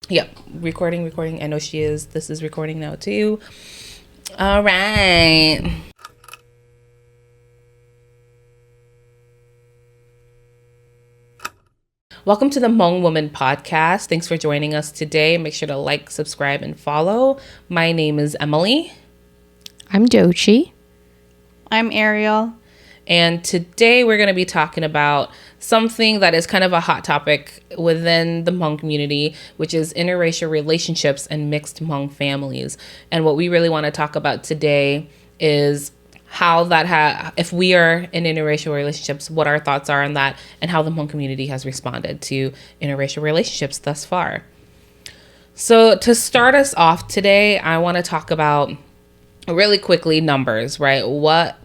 Yep, recording. I know she is. This is recording now too. All right. Welcome to the Hmong Woman podcast. Thanks for joining us today. Make sure to like, subscribe, and follow. My name is Emily. I'm Dochi. I'm Ariel. And today we're going to be talking about something that is kind of a hot topic within the Hmong community, which is interracial relationships and mixed Hmong families. And what we really want to talk about today is how that if we are in interracial relationships, what our thoughts are on that, and how the Hmong community has responded to interracial relationships thus far. So to start us off today, I want to talk about really quickly numbers, right? What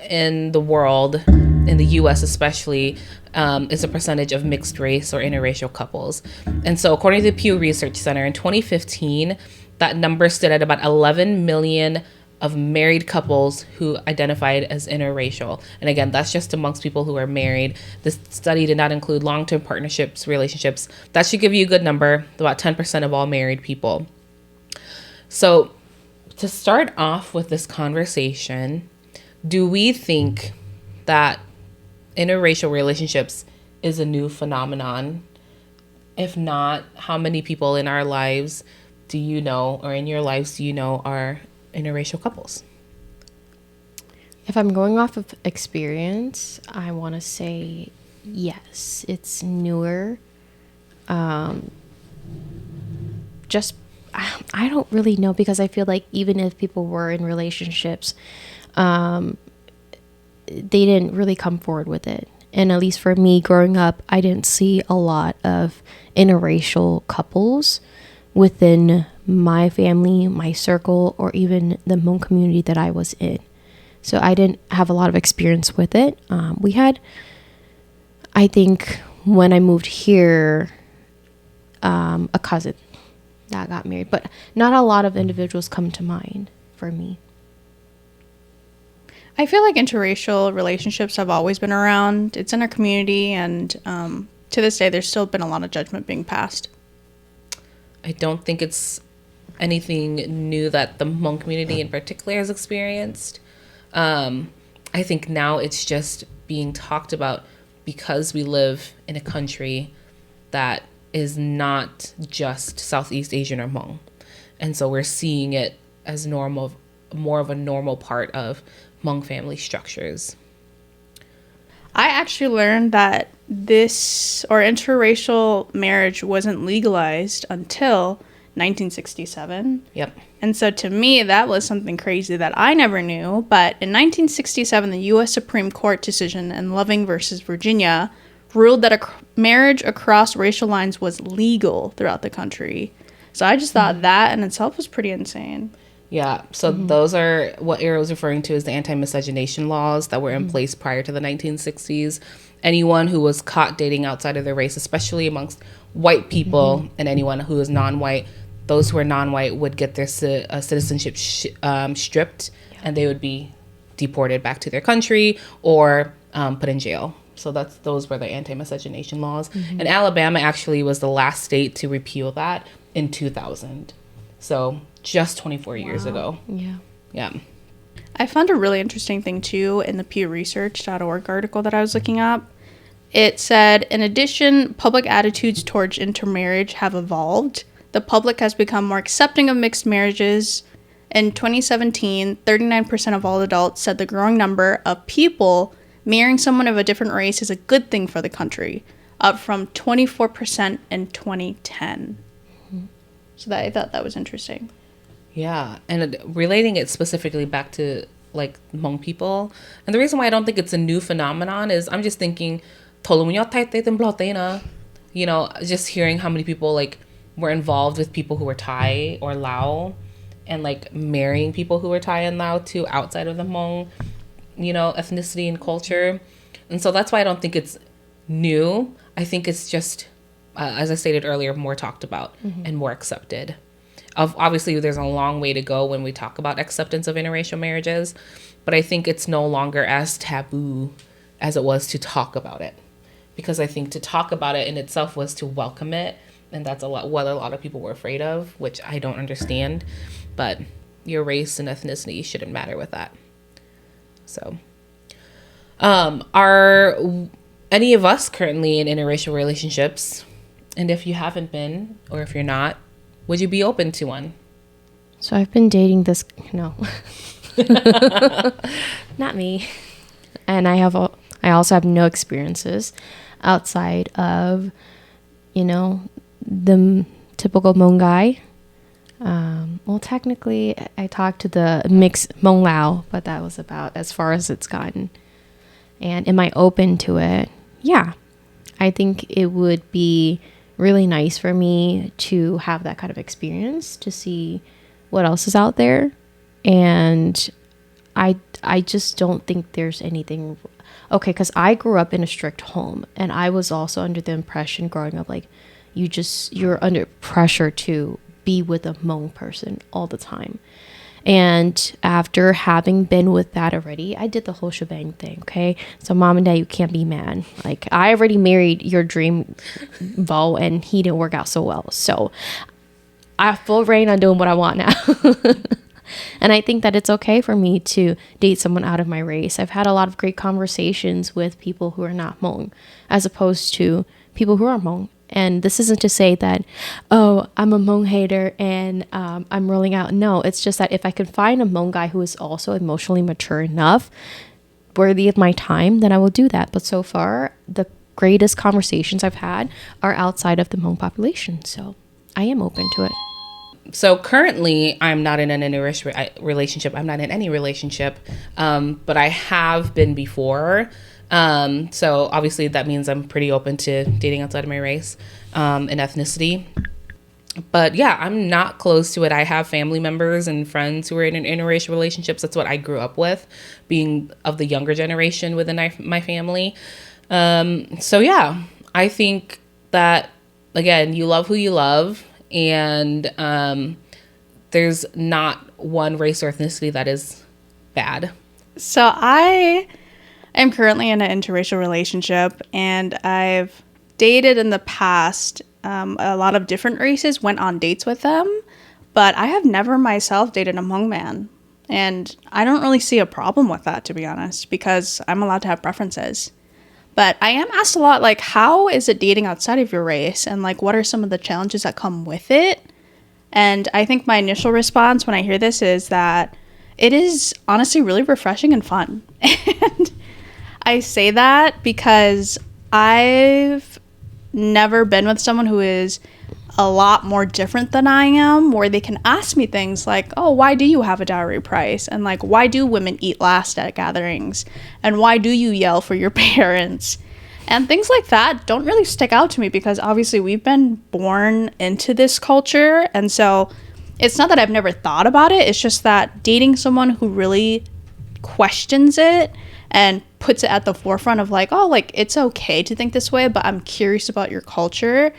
in the world, in the US especially, is a percentage of mixed race or interracial couples? And so according to the Pew Research Center in 2015, that number stood at about 11 million of married couples who identified as interracial. And again, that's just amongst people who are married. This study did not include long-term partnerships, relationships. That should give you a good number, about 10% of all married people. So to start off with this conversation, do we think that interracial relationships is a new phenomenon? If not, how many people in our lives do you know, or in your lives do you know, are interracial couples? If I'm going off of experience, I want to say yes, it's newer. Just, I don't really know, because I feel like even if people were in relationships, they didn't really come forward with it. And at least for me growing up, I didn't see a lot of interracial couples within my family, my circle, or even the Hmong community that I was in. So I didn't have a lot of experience with it. We had, I think, when I moved here, a cousin that got married, but not a lot of individuals come to mind for me. I feel like interracial relationships have always been around. It's in our community, and to this day, there's still been a lot of judgment being passed. I don't think it's anything new that the Hmong community in particular has experienced. I think now it's just being talked about because we live in a country that is not just Southeast Asian or Hmong. And so we're seeing it as normal, more of a normal part of Hmong family structures. I actually learned that this or interracial marriage wasn't legalized until 1967. Yep. And so to me, that was something crazy that I never knew. But in 1967, the U.S. Supreme Court decision in Loving versus Virginia ruled that a marriage across racial lines was legal throughout the country. So I just thought that in itself was pretty insane. Yeah, so those are what Ariel was referring to as the anti-miscegenation laws that were in place prior to the 1960s. Anyone who was caught dating outside of their race, especially amongst white people, and anyone who is non-white, those who are non-white would get their citizenship stripped, and they would be deported back to their country or put in jail. So those were the anti-miscegenation laws. And Alabama actually was the last state to repeal that in 2000. So just 24 years ago. Yeah. I found a really interesting thing, too, in the pewresearch.org article that I was looking up. It said, in addition, public attitudes towards intermarriage have evolved. The public has become more accepting of mixed marriages. In 2017, 39% of all adults said the growing number of people marrying someone of a different race is a good thing for the country, up from 24% in 2010. So I thought that was interesting. Yeah, and relating it specifically back to like Hmong people, and the reason why I don't think it's a new phenomenon is I'm just thinking, you know, just hearing how many people like were involved with people who were Thai or Lao, and like marrying people who were Thai and Lao too outside of the Hmong, you know, ethnicity and culture, and so that's why I don't think it's new. I think it's just, as I stated earlier, more talked about and more accepted. Obviously, there's a long way to go when we talk about acceptance of interracial marriages, but I think it's no longer as taboo as it was to talk about it. Because I think to talk about it in itself was to welcome it and that's what a lot of people were afraid of, which I don't understand. But your race and ethnicity shouldn't matter with that. So, are any of us currently in interracial relationships? And if you haven't been, or if you're not, would you be open to one? So I've been dating this, no, not me. And I also have no experiences outside of, the typical Hmong guy. Well, technically, I talked to the mixed Hmong Lao, but that was about as far as it's gotten. And am I open to it? Yeah. I think it would be really nice for me to have that kind of experience, to see what else is out there. And I just don't think there's anything okay, because I grew up in a strict home, and I was also under the impression growing up, like, you're under pressure to be with a Hmong person all the time. And after having been with that already, I did the whole shebang thing, okay? So mom and dad, you can't be mad. Like, I already married your dream beau, and he didn't work out so well. So I have full reign on doing what I want now. And I think that it's okay for me to date someone out of my race. I've had a lot of great conversations with people who are not Hmong, as opposed to people who are Hmong. And this isn't to say that, oh, I'm a Hmong hater and I'm rolling out. No, it's just that if I could find a Hmong guy who is also emotionally mature enough, worthy of my time, then I will do that. But so far, the greatest conversations I've had are outside of the Hmong population. So I am open to it. So currently, I'm not in an interracial relationship. I'm not in any relationship, but I have been before. So obviously that means I'm pretty open to dating outside of my race and ethnicity. But yeah, I'm not close to it. I have family members and friends who are in interracial relationships. That's what I grew up with, being of the younger generation within my family. So yeah, I think that, again, you love who you love. And there's not one race or ethnicity that is bad. So I am currently in an interracial relationship, and I've dated in the past a lot of different races, went on dates with them, but I have never myself dated a Hmong man. And I don't really see a problem with that, to be honest, because I'm allowed to have preferences. But I am asked a lot, like, how is it dating outside of your race? And, like, what are some of the challenges that come with it? And I think my initial response when I hear this is that it is honestly really refreshing and fun. And I say that because I've never been with someone who is a lot more different than I am, where they can ask me things like, oh, why do you have a dowry price? And like, why do women eat last at gatherings? And why do you yell for your parents? And things like that don't really stick out to me because obviously we've been born into this culture. And so it's not that I've never thought about it. It's just that dating someone who really questions it and puts it at the forefront of like, oh, like, it's okay to think this way, but I'm curious about your culture.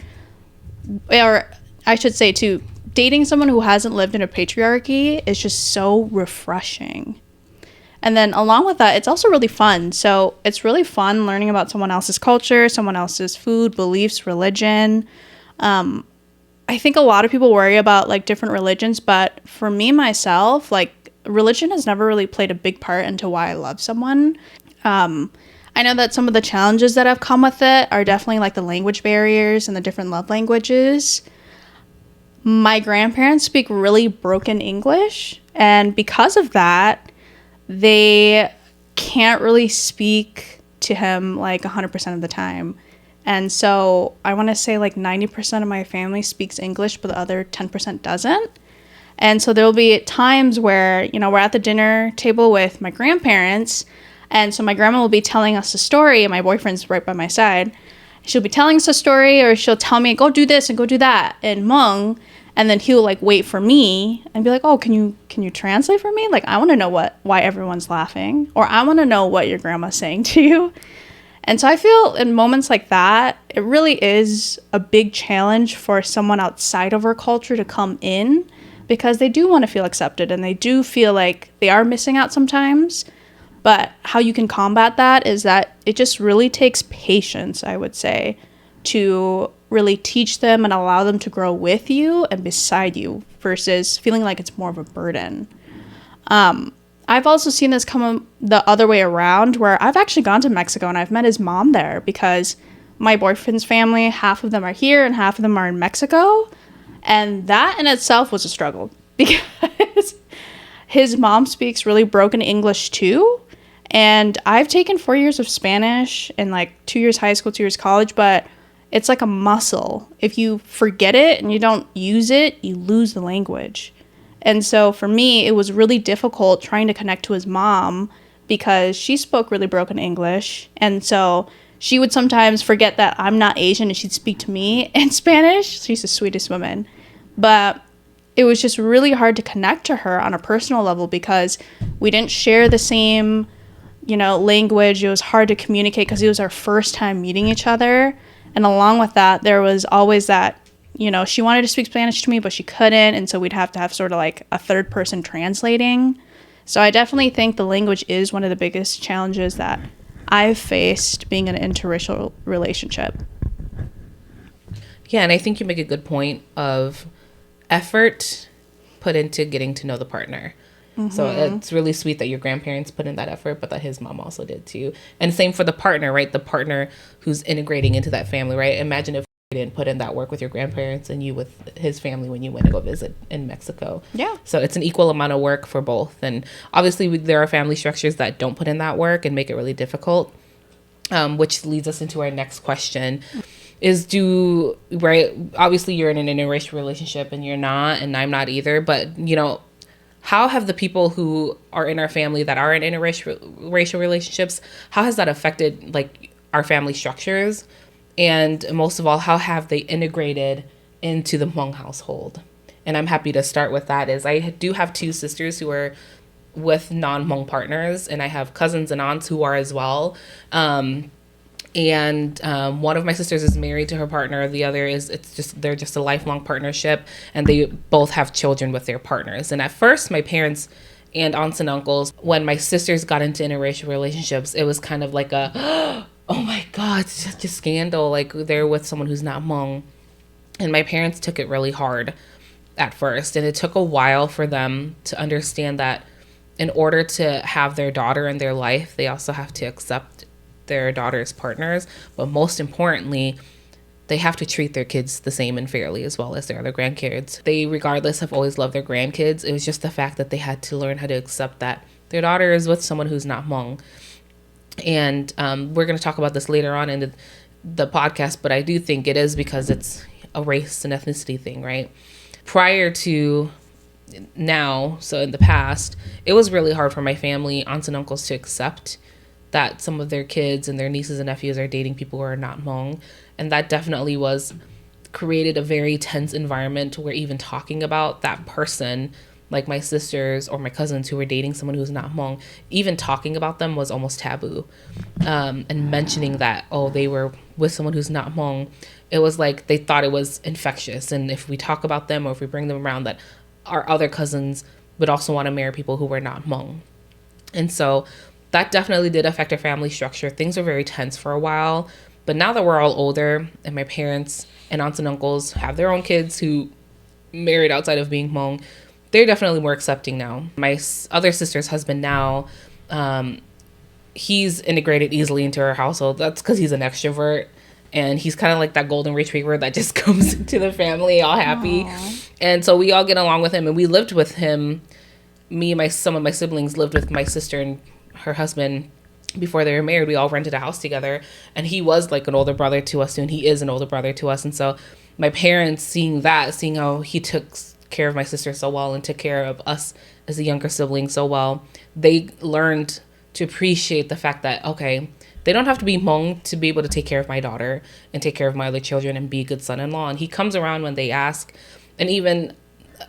Or I should say too, dating someone who hasn't lived in a patriarchy is just so refreshing. And then along with that, it's also really fun. So it's really fun learning about someone else's culture, someone else's food, beliefs, religion. I think a lot of people worry about like different religions, but for me, myself, like religion has never really played a big part into why I love someone. I know that some of the challenges that have come with it are definitely like the language barriers and the different love languages. My grandparents speak really broken English, and because of that, they can't really speak to him like 100% of the time. And so I want to say like 90% of my family speaks English, but the other 10% doesn't. And so there will be times where, you know, we're at the dinner table with my grandparents, and so my grandma will be telling us a story, and my boyfriend's right by my side. She'll be telling us a story, or she'll tell me, go do this and go do that in Hmong, and then he'll like wait for me and be like, oh, can you translate for me? Like, I want to know why everyone's laughing, or I want to know what your grandma's saying to you. And so I feel in moments like that, it really is a big challenge for someone outside of our culture to come in, because they do want to feel accepted and they do feel like they are missing out sometimes. But how you can combat that is that it just really takes patience, I would say, to really teach them and allow them to grow with you and beside you versus feeling like it's more of a burden. I've also seen this come the other way around, where I've actually gone to Mexico and I've met his mom there, because my boyfriend's family, half of them are here and half of them are in Mexico. And that in itself was a struggle because his mom speaks really broken English too. And I've taken 4 years of Spanish and like 2 years high school, 2 years college, but it's like a muscle. If you forget it and you don't use it, you lose the language. And so for me, it was really difficult trying to connect to his mom because she spoke really broken English. And so she would sometimes forget that I'm not Asian and she'd speak to me in Spanish. She's the sweetest woman. But it was just really hard to connect to her on a personal level because we didn't share the same, language. It was hard to communicate because it was our first time meeting each other. And along with that, there was always that, she wanted to speak Spanish to me, but she couldn't. And so we'd have to have sort of like a third person translating. So I definitely think the language is one of the biggest challenges that I've faced being in an interracial relationship. Yeah, and I think you make a good point of effort put into getting to know the partner. Mm-hmm. So it's really sweet that your grandparents put in that effort, but that his mom also did too. And same for the partner, right? The partner who's integrating into that family, right? Imagine if you didn't put in that work with your grandparents and you with his family when you went to go visit in Mexico. Yeah. So it's an equal amount of work for both. And obviously there are family structures that don't put in that work and make it really difficult, which leads us into our next question. Obviously you're in an interracial relationship and you're not, and I'm not either, but how have the people who are in our family that are in interracial relationships, how has that affected like our family structures? And most of all, how have they integrated into the Hmong household? And I'm happy to start with that. I do have 2 sisters who are with non-Hmong partners, and I have cousins and aunts who are as well. And one of my sisters is married to her partner. The other they're just a lifelong partnership, and they both have children with their partners. And at first, my parents and aunts and uncles, when my sisters got into interracial relationships, it was kind of like a, oh my God, it's such a scandal. Like they're with someone who's not Hmong. And my parents took it really hard at first. And it took a while for them to understand that in order to have their daughter in their life, they also have to accept their daughter's partners, but most importantly, they have to treat their kids the same and fairly as well as their other grandkids. They, regardless, have always loved their grandkids. It was just the fact that they had to learn how to accept that their daughter is with someone who's not Hmong. And we're going to talk about this later on in the podcast, but I do think it is because it's a race and ethnicity thing, right? Prior to now, so in the past, it was really hard for my family, aunts and uncles, to accept that some of their kids and their nieces and nephews are dating people who are not Hmong. And that definitely created a very tense environment where even talking about that person, like my sisters or my cousins who were dating someone who's not Hmong, even talking about them was almost taboo. And mentioning that, they were with someone who's not Hmong, it was like they thought it was infectious. And if we talk about them or if we bring them around, that our other cousins would also want to marry people who were not Hmong. And so that definitely did affect our family structure. Things were very tense for a while. But now that we're all older and my parents and aunts and uncles have their own kids who married outside of being Hmong, they're definitely more accepting now. My other sister's husband now, he's integrated easily into our household. That's because he's an extrovert. And he's kind of like that golden retriever that just comes into the family all happy. Aww. And so we all get along with him. And we lived with him. Some of my siblings lived with my sister and her husband before they were married. We all rented a house together, and he was like an older brother to us, and he is an older brother to us. And so my parents seeing how he took care of my sister so well and took care of us as a younger sibling so well, they learned to appreciate the fact that, okay, they don't have to be Hmong to be able to take care of my daughter and take care of my other children and be a good son-in-law. And he comes around when they ask. And even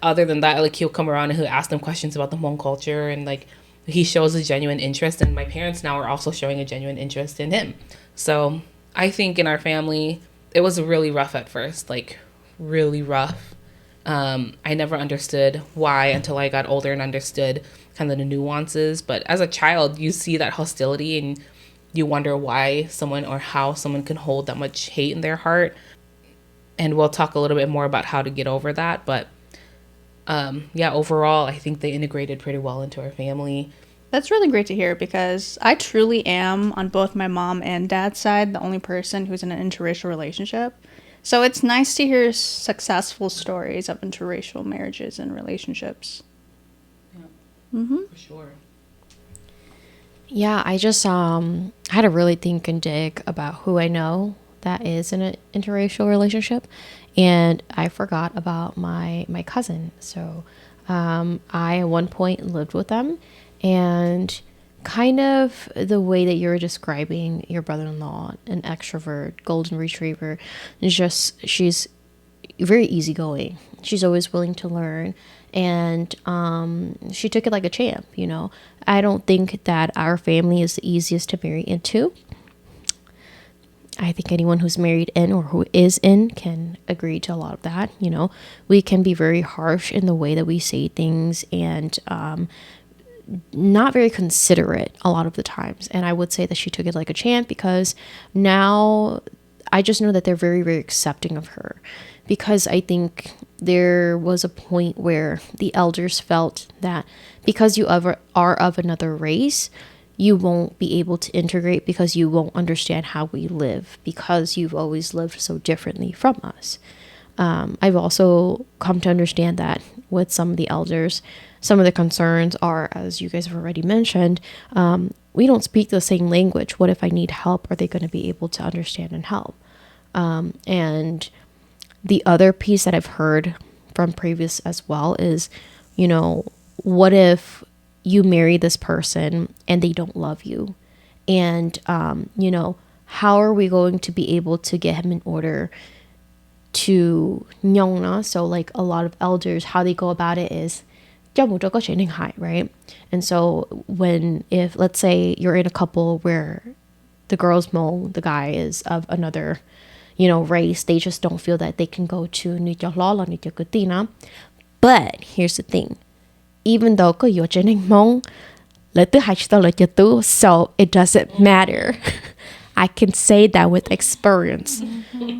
other than that, like he'll come around and he'll ask them questions about the Hmong culture, and like he shows a genuine interest, and my parents now are also showing a genuine interest in him. So I think in our family, it was really rough at first, like really rough. I never understood why until I got older and understood kind of the nuances. But as a child, you see that hostility and you wonder why someone or how someone can hold that much hate in their heart. And we'll talk a little bit more about how to get over that. But yeah, overall, I think they integrated pretty well into our family. That's really great to hear because I truly am, on both my mom and dad's side, the only person who's in an interracial relationship. So it's nice to hear successful stories of interracial marriages and relationships. For sure. Yeah, I just had to really think and dig about who I know that is in an interracial relationship, and I forgot about my cousin. So I at one point lived with them, and kind of the way that you were describing your brother-in-law, an extrovert, golden retriever, is just she's very easygoing. She's always willing to learn, and she took it like a champ. You know, I don't think that our family is the easiest to marry into. I think anyone who's married in or who is in can agree to a lot of that. You know, we can be very harsh in the way that we say things, and not very considerate a lot of the times. And I would say that she took it like a champ, because now I just know that they're very, very accepting of her. Because I think there was a point where the elders felt that because you are of another race, you won't be able to integrate because you won't understand how we live, because you've always lived so differently from us. I've also come to understand that with some of the elders, some of the concerns are, as you guys have already mentioned, we don't speak the same language. What if I need help? Are they going to be able to understand and help? And the other piece that I've heard from previous as well is, you know, what if you marry this person and they don't love you? And, you know, how are we going to be able to get him in order to nyongna? So like a lot of elders, how they go about it is, right? And so if let's say you're in a couple where the girl's Hmong, the guy is of another, you know, race, they just don't feel that they can go to Kutina. But here's the thing, even though you're Hmong, so it doesn't matter. I can say that with experience.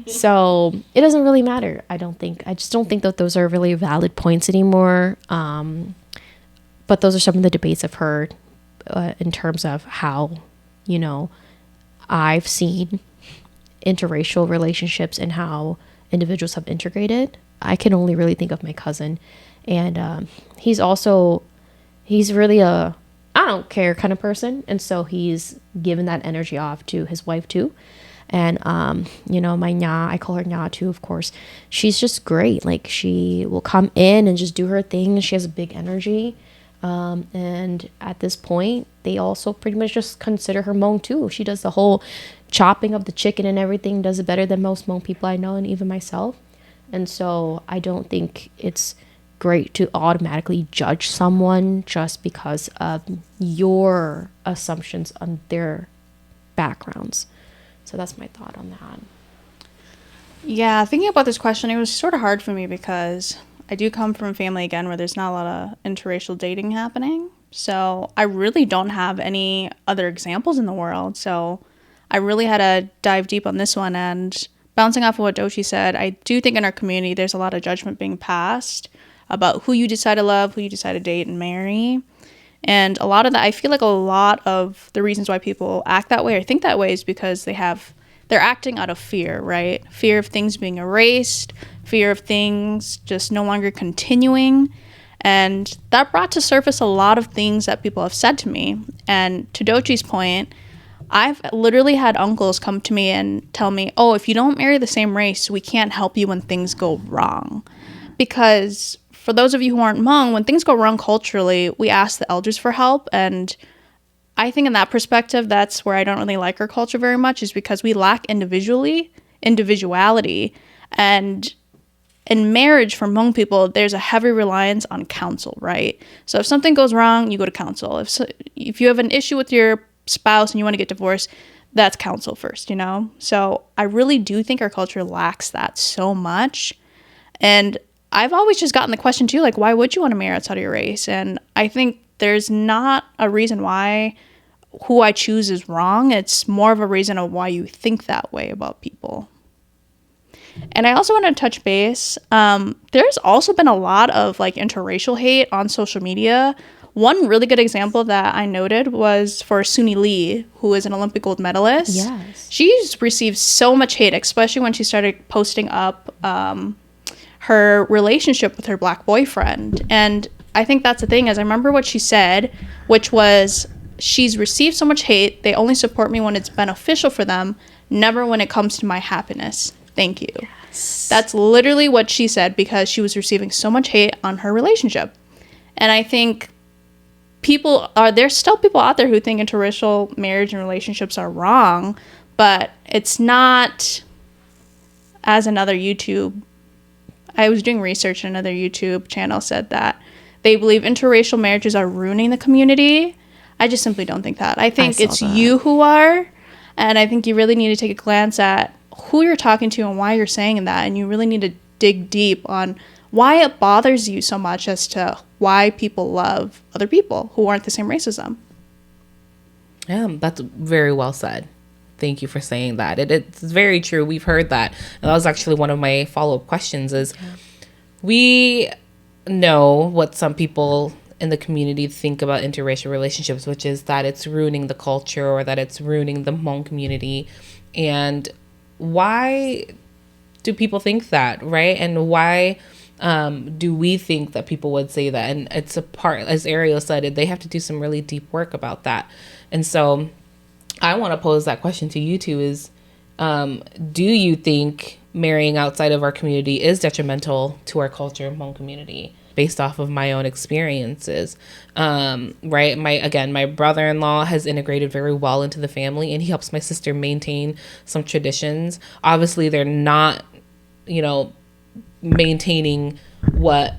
So it doesn't really matter. I just don't think that those are really valid points anymore. But those are some of the debates I've heard in terms of how, you know, I've seen interracial relationships and how individuals have integrated. I can only really think of my cousin. And he's really a I don't care kind of person. And so he's given that energy off to his wife too. And, you know, my nya, I call her nya too, of course. She's just great. Like, she will come in and just do her thing. She has a big energy. And at this point, they also pretty much just consider her Hmong too. She does the whole chopping of the chicken and everything, does it better than most Hmong people I know, and even myself. And so I don't think it's great to automatically judge someone just because of your assumptions on their backgrounds. So that's my thought on that. Yeah, thinking about this question, it was sort of hard for me because I do come from a family, again, where there's not a lot of interracial dating happening. So I really don't have any other examples in the world. So I really had to dive deep on this one. And bouncing off of what Dochi said, I do think in our community there's a lot of judgment being passed about who you decide to love, who you decide to date and marry. And a lot of that, I feel like a lot of the reasons why people act that way or think that way is because they're acting out of fear, right? Fear of things being erased, fear of things just no longer continuing. And that brought to surface a lot of things that people have said to me. And to Dochi's point, I've literally had uncles come to me and tell me, oh, if you don't marry the same race, we can't help you when things go wrong. Because for those of you who aren't Hmong, when things go wrong culturally, we ask the elders for help. And I think in that perspective, that's where I don't really like our culture very much, is because we lack individuality. And in marriage for Hmong people, there's a heavy reliance on counsel, right? So if something goes wrong, you go to counsel. If you have an issue with your spouse and you want to get divorced, that's counsel first, you know? So I really do think our culture lacks that so much. And I've always just gotten the question too, like, why would you want to marry outside of your race? And I think there's not a reason why who I choose is wrong. It's more of a reason of why you think that way about people. And I also want to touch base. There's also been a lot of like interracial hate on social media. One really good example that I noted was for Suni Lee, who is an Olympic gold medalist. Yes. She's received so much hate, especially when she started posting up her relationship with her black boyfriend. And I think that's the thing, is I remember what she said, which was, she's received so much hate. They only support me when it's beneficial for them, never when it comes to my happiness. Thank you. Yes. That's literally what she said, because she was receiving so much hate on her relationship. And I think there's still people out there who think interracial marriage and relationships are wrong, but it's not. As I was doing research, and another YouTube channel said that they believe interracial marriages are ruining the community. I just simply don't think that. I think it's you who are, and I think you really need to take a glance at who you're talking to and why you're saying that, and you really need to dig deep on why it bothers you so much as to why people love other people who aren't the same race as them. Yeah, that's very well said. Thank you for saying that. It's very true. We've heard that. And that was actually one of my follow-up questions is, we know what some people in the community think about interracial relationships, which is that it's ruining the culture, or that it's ruining the Hmong community. And why do people think that, right? And why do we think that people would say that? And it's a part, as Ariel said, they have to do some really deep work about that. And so I want to pose that question to you two is, do you think marrying outside of our community is detrimental to our culture, Hmong community, based off of my own experiences? Right. My brother-in-law has integrated very well into the family, and he helps my sister maintain some traditions. Obviously, they're not, maintaining what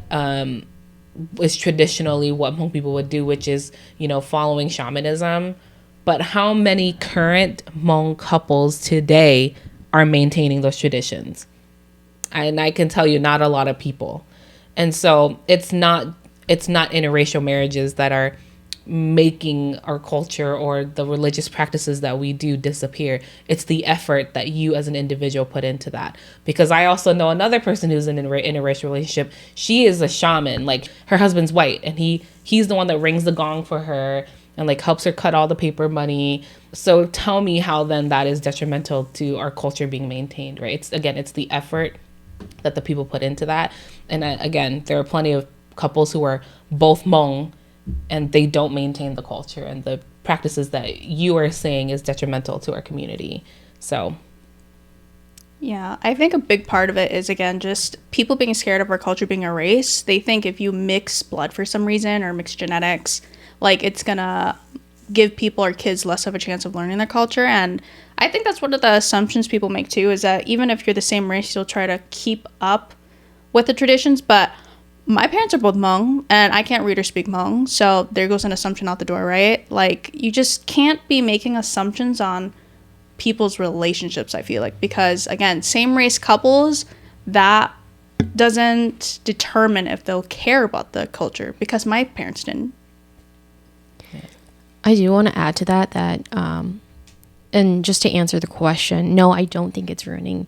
is traditionally what Hmong people would do, which is, following shamanism. But how many current Hmong couples today are maintaining those traditions? And I can tell you, not a lot of people. And so it's not interracial marriages that are making our culture or the religious practices that we do disappear. It's the effort that you as an individual put into that. Because I also know another person who's in an interracial relationship. She is a shaman. Like, her husband's white, and he's the one that rings the gong for her and like helps her cut all the paper money. So tell me how then that is detrimental to our culture being maintained, right? It's the effort that the people put into that. And again, there are plenty of couples who are both Hmong and they don't maintain the culture and the practices that you are saying is detrimental to our community. So yeah, I think a big part of it is, again, just people being scared of our culture being a race. They think if you mix blood for some reason or mix genetics, like, it's gonna give people or kids less of a chance of learning their culture. And I think that's one of the assumptions people make too, is that even if you're the same race, you'll try to keep up with the traditions. But my parents are both Hmong, and I can't read or speak Hmong, so there goes an assumption out the door, right? Like, you just can't be making assumptions on people's relationships, I feel like, because, again, same race couples, that doesn't determine if they'll care about the culture, because my parents didn't. I do want to add to that and just to answer the question, no, I don't think it's ruining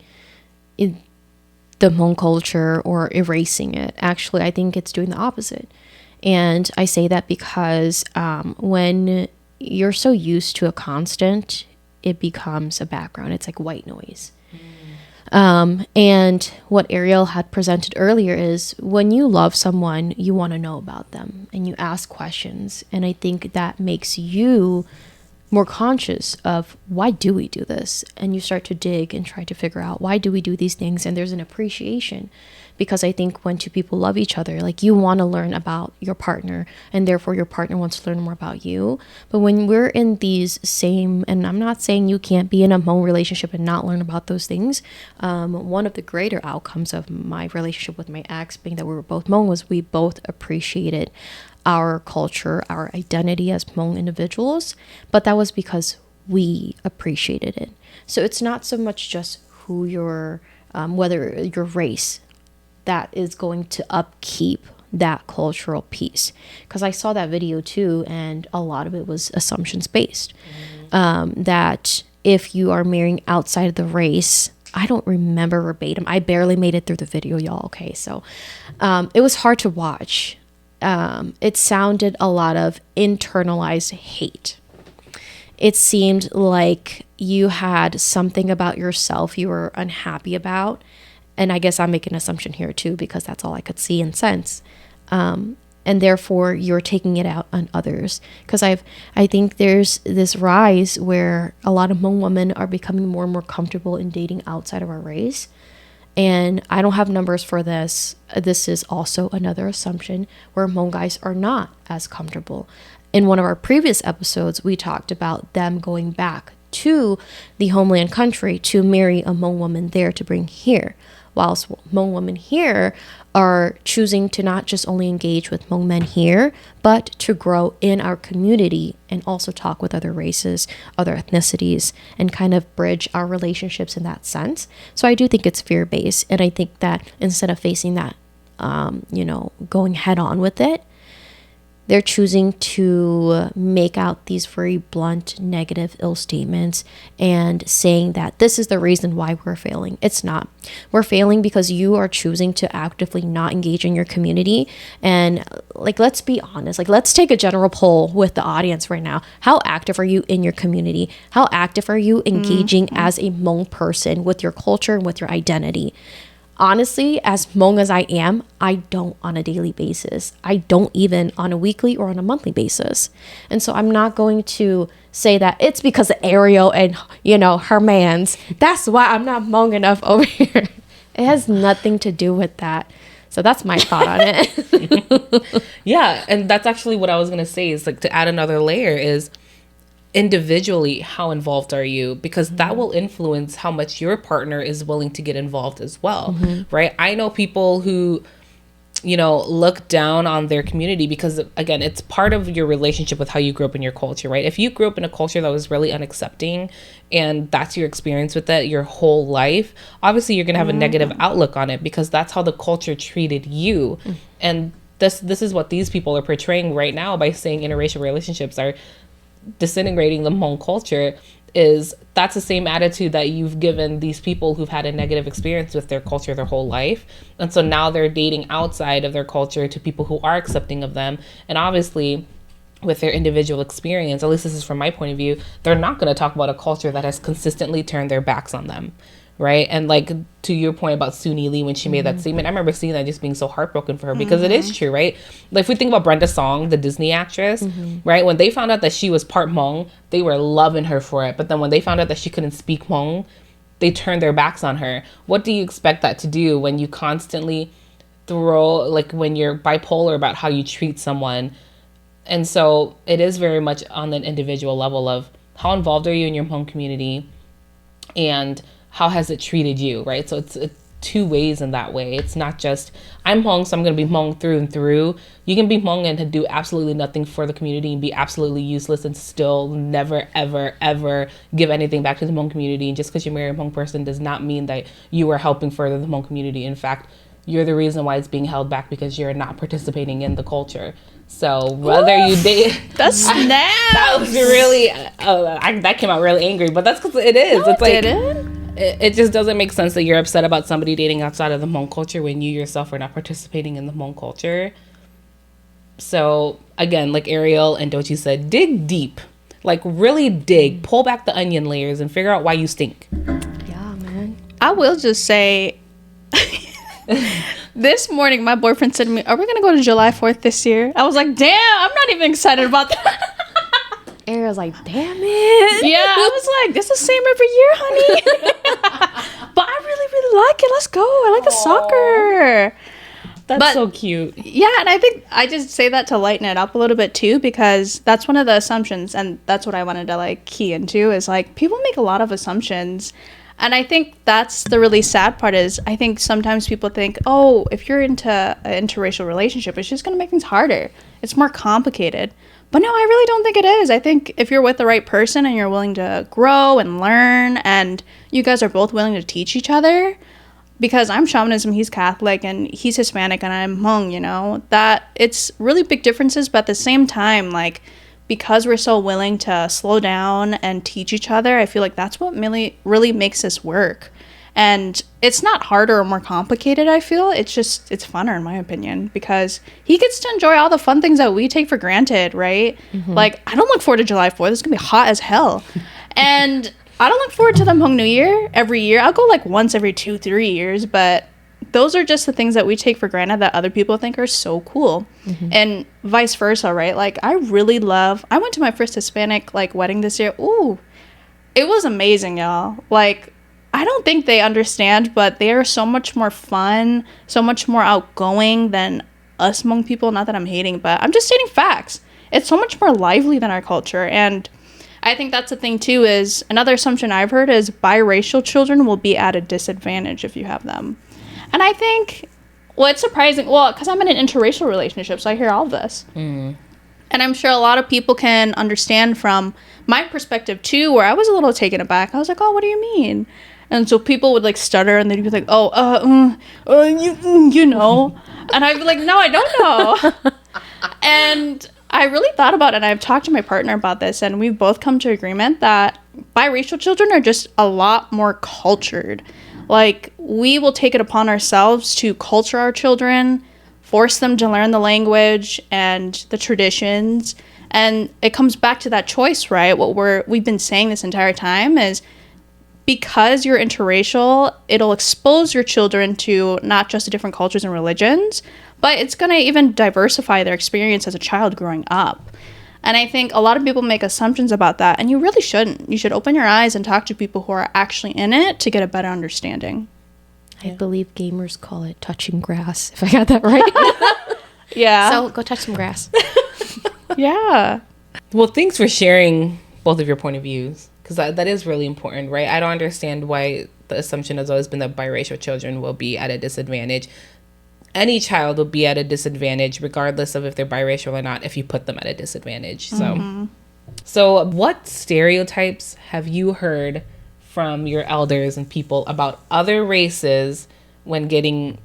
the Hmong culture or erasing it. Actually, I think it's doing the opposite. And I say that because when you're so used to a constant, it becomes a background. It's like white noise. And what Ariel had presented earlier is, when you love someone, you want to know about them and you ask questions. And I think that makes you more conscious of, why do we do this? And you start to dig and try to figure out, why do we do these things? And there's an appreciation, because I think when two people love each other, like, you want to learn about your partner, and therefore your partner wants to learn more about you. But when we're in these same, and I'm not saying you can't be in a Hmong relationship and not learn about those things. One of the greater outcomes of my relationship with my ex, being that we were both Hmong, was we both appreciated our culture, our identity as Hmong individuals, but that was because we appreciated it. So it's not so much just who you're, whether your race, that is going to upkeep that cultural piece. Because I saw that video too, and a lot of it was assumptions based. That if you are marrying outside of the race, I don't remember verbatim. I barely made it through the video, y'all. Okay, so it was hard to watch. It sounded a lot of internalized hate. It seemed like you had something about yourself you were unhappy about. And I guess I'm making an assumption here too, because that's all I could see and sense. And therefore you're taking it out on others. Because I think there's this rise where a lot of Hmong women are becoming more and more comfortable in dating outside of our race. And I don't have numbers for this. This is also another assumption where Hmong guys are not as comfortable. In one of our previous episodes, we talked about them going back to the homeland country to marry a Hmong woman there to bring here, whilst Hmong women here are choosing to not just only engage with Hmong men here, but to grow in our community and also talk with other races, other ethnicities, and kind of bridge our relationships in that sense. So I do think it's fear-based, and I think that instead of facing that, going head on with it, they're choosing to make out these very blunt, negative, ill statements and saying that this is the reason why we're failing. It's not. We're failing because you are choosing to actively not engage in your community. And let's be honest, let's take a general poll with the audience right now. How active are you in your community? How active are you engaging as a Hmong person with your culture and with your identity? Honestly, as Hmong as I am, I don't on a daily basis. I don't even on a weekly or on a monthly basis. And so I'm not going to say that it's because of Ariel and, her mans. That's why I'm not Hmong enough over here. It has nothing to do with that. So that's my thought on it. Yeah, and that's actually what I was going to say is to add another layer is individually, how involved are you? Because that will influence how much your partner is willing to get involved as well, right? I know people who, look down on their community because, again, it's part of your relationship with how you grew up in your culture, right? If you grew up in a culture that was really unaccepting and that's your experience with it your whole life, obviously you're going to have a negative outlook on it because that's how the culture treated you. And this is what these people are portraying right now by saying interracial relationships are disintegrating the Hmong culture. Is that's the same attitude that you've given these people who've had a negative experience with their culture their whole life, and so now they're dating outside of their culture to people who are accepting of them. And obviously with their individual experience, at least this is from my point of view, they're not going to talk about a culture that has consistently turned their backs on them, right? And to your point about Suni Lee when she made that statement, I remember seeing that just being so heartbroken for her because it is true, right? If we think about Brenda Song, the Disney actress, right? When they found out that she was part Hmong, they were loving her for it. But then when they found out that she couldn't speak Hmong, they turned their backs on her. What do you expect that to do when you constantly when you're bipolar about how you treat someone? And so it is very much on an individual level of how involved are you in your Hmong community and how has it treated you, right? So it's two ways in that way. It's not just, I'm Hmong, so I'm going to be Hmong through and through. You can be Hmong and do absolutely nothing for the community and be absolutely useless and still never, ever, ever give anything back to the Hmong community. And just because you marry a Hmong person does not mean that you are helping further the Hmong community. In fact, you're the reason why it's being held back because you're not participating in the culture. So whether you date, that's snap. That was really that came out really angry, but that's because it is. No, it's it just doesn't make sense that you're upset about somebody dating outside of the Hmong culture when you yourself are not participating in the Hmong culture. So again, like Ariel and Dochi said, dig deep, really dig, pull back the onion layers and figure out why you stink. Yeah, man. I will just say. This morning, my boyfriend said to me, "Are we gonna go to July 4th this year?" I was like, "Damn, I'm not even excited about that." Ariel's like, "Damn it!" Yeah, I was like, "It's the same every year, honey." But I really, really like it. Let's go. I like the soccer. That's so cute. Yeah, and I think I just say that to lighten it up a little bit too, because that's one of the assumptions, and that's what I wanted to key into is people make a lot of assumptions. And I think that's the really sad part is I think sometimes people think, oh, if you're into an interracial relationship, it's just going to make things harder. It's more complicated. But no, I really don't think it is. I think if you're with the right person and you're willing to grow and learn and you guys are both willing to teach each other, because I'm shamanism, he's Catholic, and he's Hispanic and I'm Hmong, that it's really big differences. But at the same time, because we're so willing to slow down and teach each other, I feel like that's what really makes this work. And it's not harder or more complicated, I feel. It's funner, in my opinion, because he gets to enjoy all the fun things that we take for granted, right? Like, I don't look forward to July 4th. It's going to be hot as hell. And I don't look forward to the Hmong New Year every year. I'll go like once every 2-3 years, but those are just the things that we take for granted that other people think are so cool. And vice versa, right? Like, I went to my first Hispanic, like, wedding this year. Ooh, it was amazing, y'all. Like, I don't think they understand, but they are so much more fun, so much more outgoing than us Hmong people. Not that I'm hating, but I'm just stating facts. It's so much more lively than our culture. And I think that's the thing, too, is another assumption I've heard is biracial children will be at a disadvantage if you have them. And I think, well, it's surprising. Well, because I'm in an interracial relationship, so I hear all of this. And I'm sure a lot of people can understand from my perspective, too, where I was a little taken aback. I was like, oh, what do you mean? And so people would, like, stutter, and they'd be like, you know. And I'd be like, no, I don't know. And I really thought about it, and I've talked to my partner about this, and we've both come to agreement that biracial children are just a lot more cultured. Like, we will take it upon ourselves to culture our children, force them to learn the language and the traditions. And it comes back to that choice, right? What we've been saying this entire time is, because you're interracial, it'll expose your children to not just the different cultures and religions, but it's going to even diversify their experience as a child growing up. And I think a lot of people make assumptions about that, and you really shouldn't. You should open your eyes and talk to people who are actually in it to get a better understanding. I believe gamers call it touching grass, if I got that right. Yeah. So go touch some grass. Yeah. Well, thanks for sharing both of your point of views, because that is really important, right? I don't understand why the assumption has always been that biracial children will be at a disadvantage. Any child will be at a disadvantage regardless of if they're biracial or not if you put them at a disadvantage. So what stereotypes have you heard from your elders and people about other races when you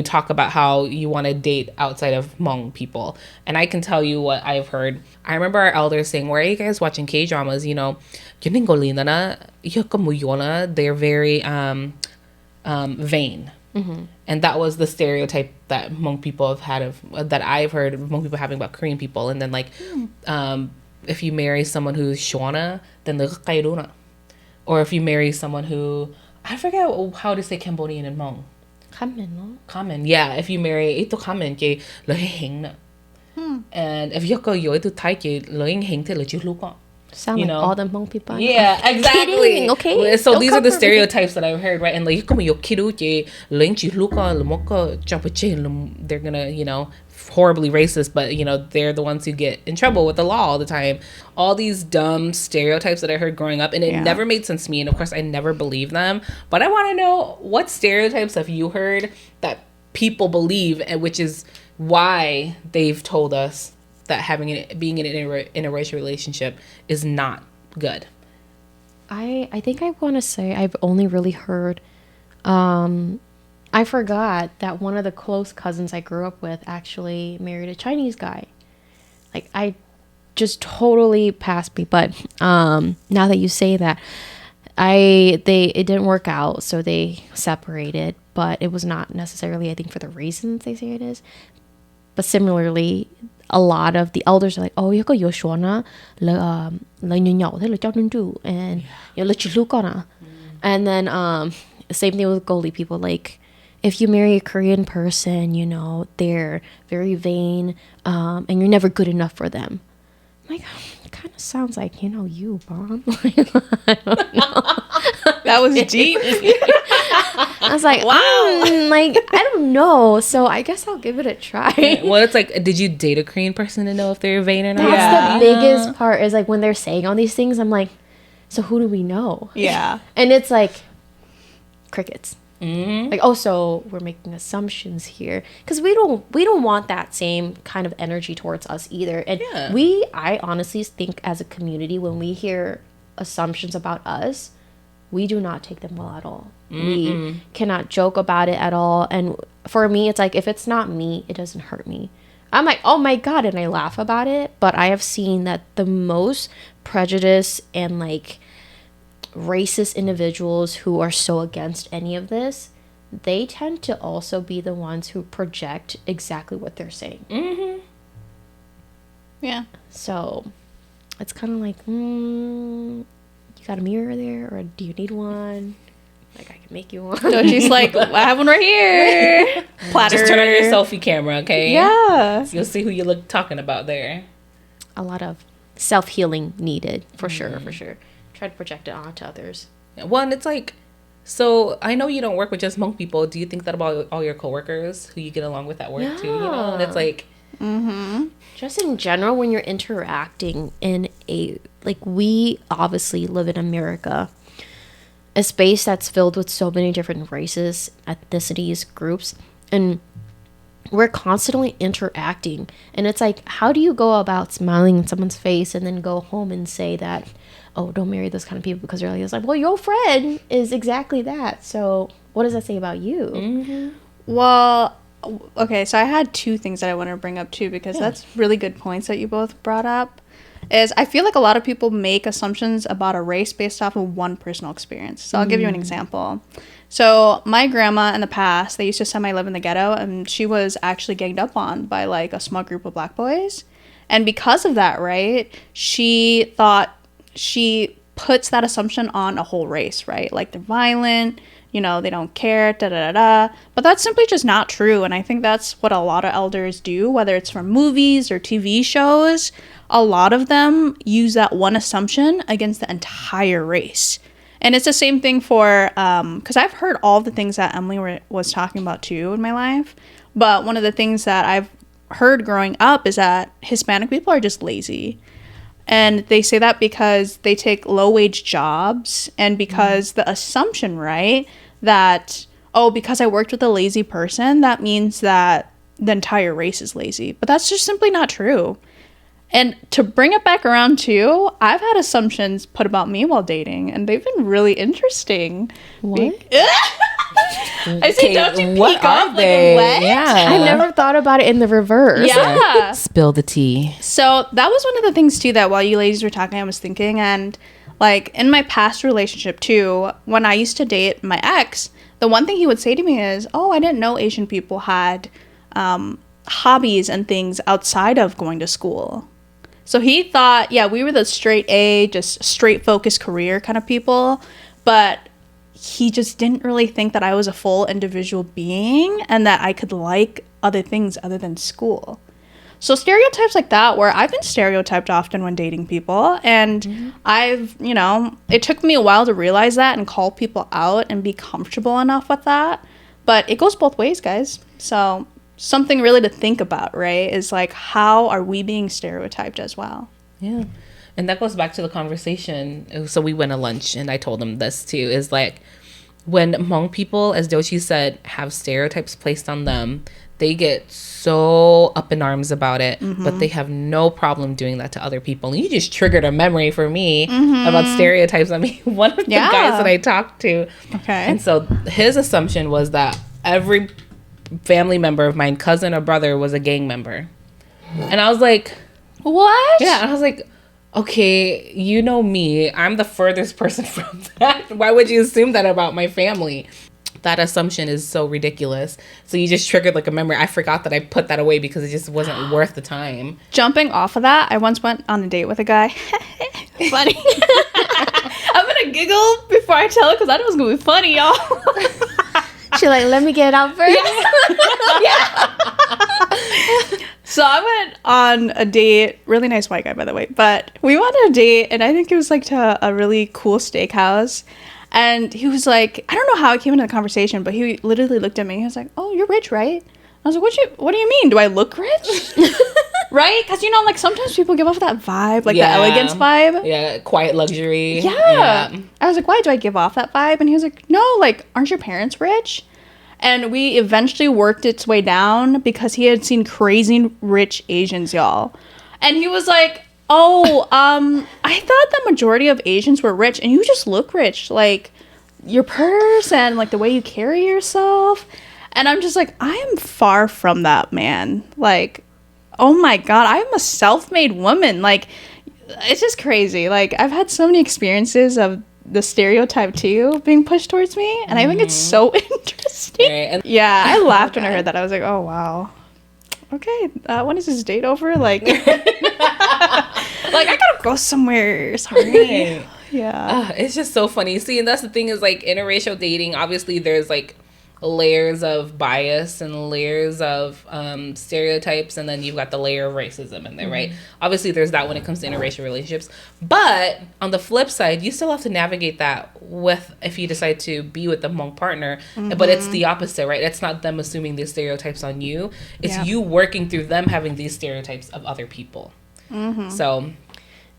talk about how you want to date outside of Hmong people? And I can tell you what I've heard. I remember our elders saying, why are you guys watching K-dramas? You know, they're very vain. And that was the stereotype that Hmong people have had that I've heard of Hmong people having about Korean people. And then, like, if you marry someone who's Shona, then they're Kairuna. Or if you marry someone who, I forget how to say Cambodian in Hmong. Kamen, yeah. If you marry ito kamen, ke lahing na. And if you go yo ito Thai, ke lahing hing te lachu. Sound like all the Hmong people. Yeah, exactly. Okay. So these are the stereotypes that I've heard, right? And like, they're gonna, you know, horribly racist, but you know, they're the ones who get in trouble with the law all the time. All these dumb stereotypes that I heard growing up, and it never made sense to me. And of course, I never believed them. But I want to know, what stereotypes have you heard that people believe, and which is why they've told us that being in an interracial relationship is not good? I think I want to say I've only really heard, I forgot that one of the close cousins I grew up with actually married a Chinese guy. Like, I just totally passed me. But now that you say that, it didn't work out, so they separated. But it was not necessarily, I think, for the reasons they say it is. But similarly, a lot of the elders are like, oh, you go Yoshua and you let you look on. And then same thing with Goldie people. Like, if you marry a Korean person, you know, they're very vain, and you're never good enough for them. I'm like, it kind of sounds like, you know, you, Mom. I don't know. That was deep. I was like, wow. Like, I don't know. So I guess I'll give it a try. Well, it's like, did you date a Korean person to know if they're vain or not? That's the biggest part, is like when they're saying all these things, I'm like, so who do we know? Yeah. And it's like crickets. Like, oh, so we're making assumptions here, because we don't want that same kind of energy towards us either. And I honestly think, as a community, when we hear assumptions about us, we do not take them well at all. We cannot joke about it at all. And for me, it's like, if it's not me, it doesn't hurt me. I'm like, oh my God, and I laugh about it. But I have seen that the most prejudice and like racist individuals who are so against any of this, they tend to also be the ones who project exactly what they're saying. Yeah. So it's kind of like, you got a mirror there, or do you need one? Like, I can make you one. So she's like, I have one right here. Platter. Just turn on your selfie camera, okay? Yeah. You'll see who you're talking about there. A lot of self-healing needed, for sure. Try to project it onto others. Well, and it's like, so I know you don't work with just Hmong people. Do you think that about all your coworkers who you get along with at work too? You know, and it's like, just in general, when you're interacting in a, like, we obviously live in America, a space that's filled with so many different races, ethnicities, groups, and we're constantly interacting. And it's like, how do you go about smiling in someone's face and then go home and say that, oh, don't marry those kind of people because they're like, it's like, well, your friend is exactly that. So what does that say about you? Well, okay, so I had two things that I want to bring up too, because that's really good points that you both brought up. Is I feel like a lot of people make assumptions about a race based off of one personal experience. So I'll give you an example. So my grandma in the past, they used to semi live in the ghetto, and she was actually ganged up on by like a small group of black boys. And because of that, right, she thought she puts that assumption on a whole race, right? Like, they're violent, you know, they don't care, da-da-da-da. But that's simply just not true. And I think that's what a lot of elders do, whether it's from movies or TV shows. A lot of them use that one assumption against the entire race. And it's the same thing for, because I've heard all the things that Emily was talking about too in my life. But one of the things that I've heard growing up is that Hispanic people are just lazy. And they say that because they take low-wage jobs, and because the assumption, right, that, oh, because I worked with a lazy person, that means that the entire race is lazy. But that's just simply not true. And to bring it back around too, I've had assumptions put about me while dating, and they've been really interesting. What? I say, don't you what peek are off they? like a what? Yeah. I never thought about it in the reverse. Yeah. Spill the tea. So that was one of the things too that while you ladies were talking, I was thinking. And like in my past relationship too, when I used to date my ex, the one thing he would say to me is, oh, I didn't know Asian people had hobbies and things outside of going to school. So he thought, yeah, we were the straight A, just straight focused career kind of people. But he just didn't really think that I was a full individual being and that I could like other things other than school. So stereotypes like that, where I've been stereotyped often when dating people, and I've, you know, it took me a while to realize that and call people out and be comfortable enough with that. But it goes both ways, guys. So something really to think about, right, is like, how are we being stereotyped as well? Yeah. And that goes back to the conversation. So we went to lunch, and I told him this too, is like, when Hmong people, as Doshi said, have stereotypes placed on them, they get so up in arms about it, but they have no problem doing that to other people. And you just triggered a memory for me about stereotypes. I mean, one of the guys that I talked to, and so his assumption was that every family member of mine, cousin or brother, was a gang member. And I was like, what? Yeah, and I was like, okay, you know me, I'm the furthest person from that. Why would you assume that about my family? That assumption is so ridiculous. So you just triggered like a memory. I forgot that I put that away because it just wasn't worth the time. Jumping off of that, I once went on a date with a guy. Funny. I'm gonna giggle before I tell it because I know it's gonna be funny, y'all. She's like, let me get it out first. Yeah. So I went on a date, really nice white guy, by the way, but we went on a date, and I think it was like to a really cool steakhouse. And he was like, I don't know how I came into the conversation, but he literally looked at me. He was like, oh, you're rich, right? I was like, what do you mean? Do I look rich? Right? Because, you know, like sometimes people give off that vibe, like the elegance vibe. Yeah, quiet luxury. Yeah. I was like, why do I give off that vibe? And he was like, no, like, aren't your parents rich? And we eventually worked its way down because he had seen crazy rich Asians, y'all. And he was like, oh, I thought the majority of Asians were rich, and you just look rich. Like, your purse and, like, the way you carry yourself. And I'm just like, I am far from that, man. Like, oh my God, I'm a self-made woman. Like, it's just crazy. Like, I've had so many experiences of the stereotype too being pushed towards me, and I think it's so interesting. Right, and yeah, I laughed when I heard that. I was like, oh wow, okay, when is this date over? Like, like I gotta go somewhere. Sorry. Right. Yeah. It's just so funny. See, and that's the thing is like interracial dating, obviously there's like layers of bias and layers of stereotypes, and then you've got the layer of racism in there, right? Obviously there's that when it comes to interracial relationships, but on the flip side you still have to navigate that with, if you decide to be with the Hmong partner, but it's the opposite, right? It's not them assuming these stereotypes on you, it's you working through them having these stereotypes of other people. So,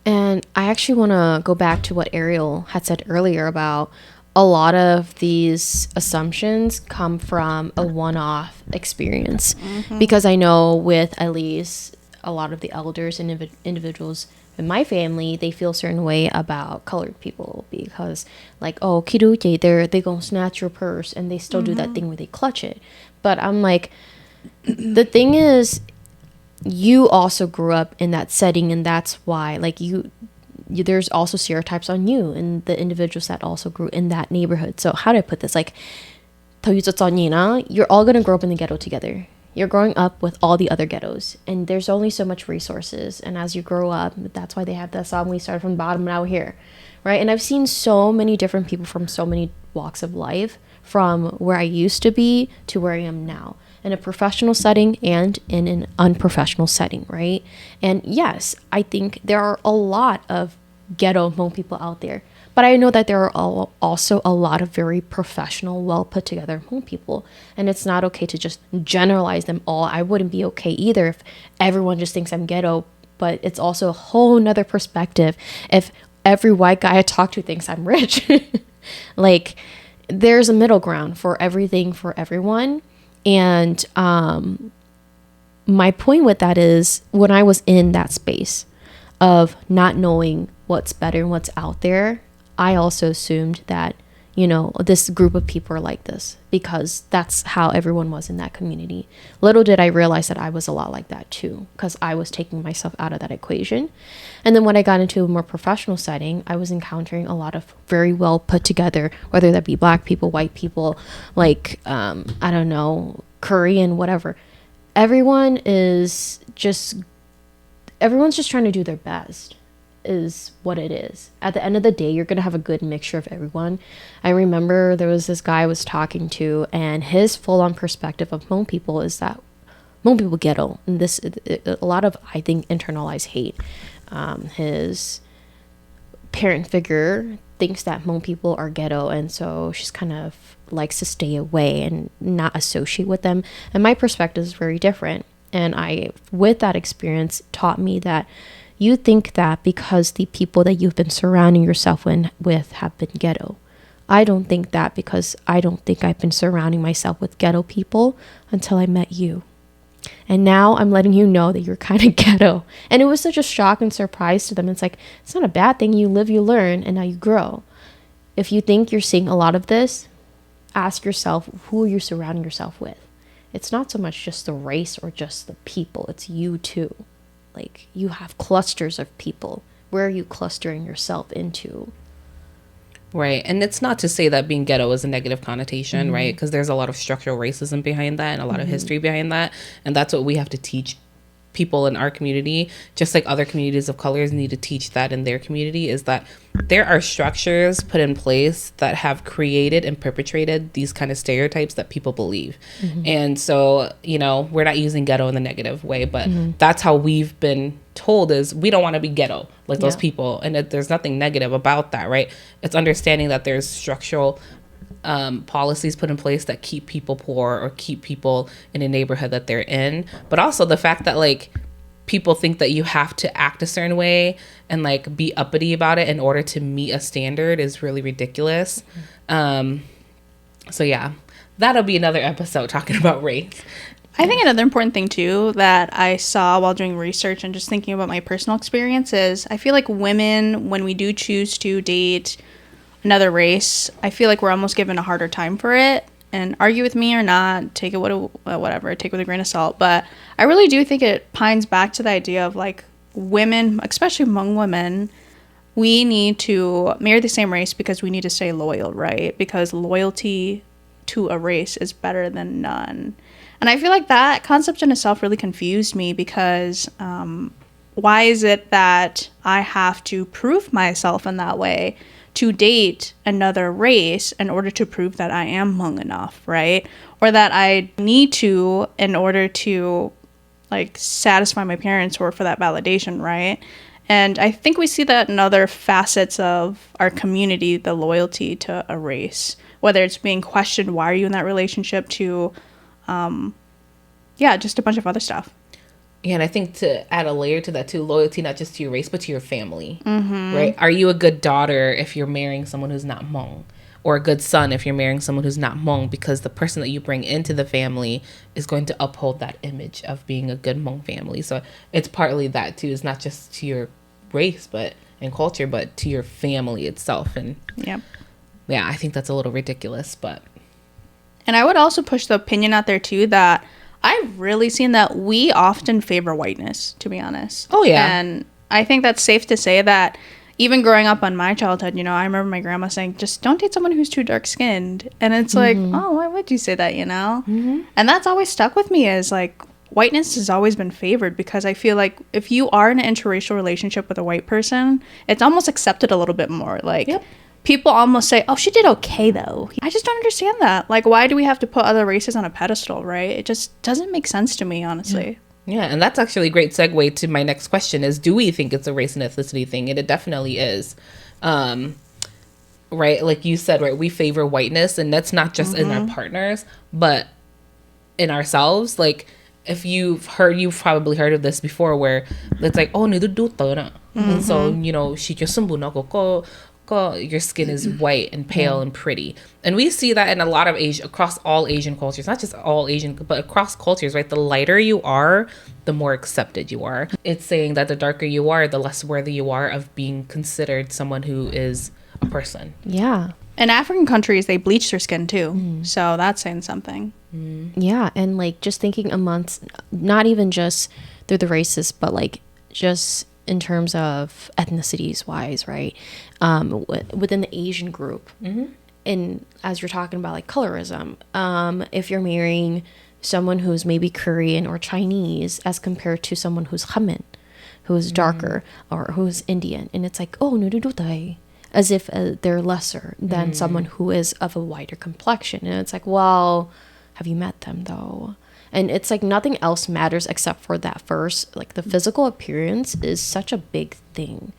and I actually want to go back to what Ariel had said earlier about a lot of these assumptions come from a one-off experience, because I know with at least a lot of the elders and individuals in my family, they feel a certain way about colored people because, like, oh, kiruke, they gonna snatch your purse, and they still do that thing where they clutch it. But I'm like, the thing is, you also grew up in that setting, and that's why, like, there's also stereotypes on you and the individuals that also grew in that neighborhood. So how do I put this? Like, you're all gonna grow up in the ghetto together. You're growing up with all the other ghettos, and there's only so much resources. And as you grow up, that's why they have that song, we started from the bottom, now we're here, right? And I've seen so many different people from so many walks of life, from where I used to be to where I am now, in a professional setting and in an unprofessional setting, right? And yes, I think there are a lot of ghetto Hmong people out there, but I know that there are also a lot of very professional, well put together Hmong people, and it's not okay to just generalize them all. I wouldn't be okay either if everyone just thinks I'm ghetto, but it's also a whole nother perspective if every white guy I talk to thinks I'm rich. Like, there's a middle ground for everything for everyone. And my point with that is, when I was in that space of not knowing what's better and what's out there, I also assumed that, you know, this group of people are like this because that's how everyone was in that community. Little did I realize that I was a lot like that too, because I was taking myself out of that equation. And then when I got into a more professional setting, I was encountering a lot of very well put together, whether that be black people, white people, like, I don't know, Korean, whatever. Everyone's just trying to do their best, is what it is. At the end of the day, you're going to have a good mixture of everyone. I remember there was this guy I was talking to, and his full-on perspective of Hmong people is that Hmong people ghetto, and a lot of, I think, internalized hate. His parent figure thinks that Hmong people are ghetto, and so she's kind of likes to stay away and not associate with them. And my perspective is very different. And with that experience, taught me that you think that because the people that you've been surrounding yourself with have been ghetto. I don't think that, because I don't think I've been surrounding myself with ghetto people until I met you. And now I'm letting you know that you're kind of ghetto. And it was such a shock and surprise to them. It's like, it's not a bad thing. You live, you learn, and now you grow. If you think you're seeing a lot of this, ask yourself, who are you surrounding yourself with? It's not so much just the race or just the people. It's you too. Like, you have clusters of people. Where are you clustering yourself into? right. And it's not to say that being ghetto is a negative connotation, right? Because there's a lot of structural racism behind that and a lot of history behind that. And that's what we have to teach people in our community, just like other communities of colors need to teach that in their community, is that there are structures put in place that have created and perpetrated these kind of stereotypes that people believe. And so, you know, we're not using ghetto in the negative way, but that's how we've been told, is we don't want to be ghetto like those people. And there's nothing negative about that, right? It's understanding that there's structural policies put in place that keep people poor or keep people in a neighborhood that they're in, but also the fact that, like, people think that you have to act a certain way and, like, be uppity about it in order to meet a standard is really ridiculous. So yeah, that'll be another episode talking about race. I think another important thing too that I saw while doing research and just thinking about my personal experiences, I feel like women, when we do choose to date another race, I feel like we're almost given a harder time for it. And argue with me or not, take it whatever, take it with a grain of salt. But I really do think it pines back to the idea of, like, women, especially Hmong women, we need to marry the same race because we need to stay loyal, right? Because loyalty to a race is better than none. And I feel like that concept in itself really confused me because why is it that I have to prove myself in that way to date another race in order to prove that I am Hmong enough, right? Or that I need to in order to like satisfy my parents or for that validation, right? And I think we see that in other facets of our community, the loyalty to a race, whether it's being questioned, why are you in that relationship, to just a bunch of other stuff. Yeah, and I think to add a layer to that too, loyalty not just to your race, but to your family, right? Are you a good daughter if you're marrying someone who's not Hmong? Or a good son if you're marrying someone who's not Hmong? Because the person that you bring into the family is going to uphold that image of being a good Hmong family. So it's partly that too. It's not just to your race and culture, but to your family itself. And yeah, I think that's a little ridiculous. And I would also push the opinion out there too that I've really seen that we often favor whiteness, to be honest. Oh, yeah. And I think that's safe to say that even growing up on my childhood, I remember my grandma saying, just don't date someone who's too dark-skinned. And it's like, oh, why would you say that, And that's always stuck with me is like, whiteness has always been favored because I feel like if you are in an interracial relationship with a white person, it's almost accepted a little bit more. Like, people almost say, oh, she did okay, though. I just don't understand that. Like, why do we have to put other races on a pedestal, right? It just doesn't make sense to me, honestly. Yeah, and that's actually a great segue to my next question is, do we think it's a race and ethnicity thing? And it definitely is. Right? Like you said, right? We favor whiteness, and that's not just in our partners, but in ourselves. Like, if you've probably heard of this before where it's like, oh, and so, she just your skin is white and pale and pretty. And we see that in a lot of across all Asian cultures, not just all Asian, but across cultures, right? The lighter you are, the more accepted you are. It's saying that the darker you are, the less worthy you are of being considered someone who is a person. Yeah. In African countries, they bleach their skin too. So that's saying something. Yeah. And like just thinking amongst, not even just through the races, but like just in terms of ethnicities wise, right? Within the Asian group. And as you're talking about like colorism, if you're marrying someone who's maybe Korean or Chinese as compared to someone who's Hmong, who's darker or who's Indian, and it's like, oh, no, as if they're lesser than someone who is of a whiter complexion. And it's like, well, have you met them though? And it's like nothing else matters except for that first. Like the physical appearance is such a big thing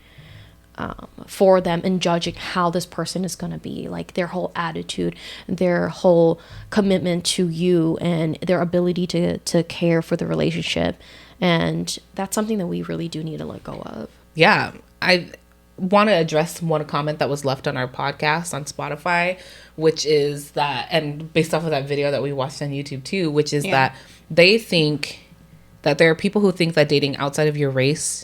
for them in judging how this person is going to be. Like their whole attitude, their whole commitment to you, and their ability to care for the relationship. And that's something that we really do need to let go of. Yeah. I want to address one comment that was left on our podcast on Spotify, which is that, and based off of that video that we watched on YouTube too, which is that they think that there are people who think that dating outside of your race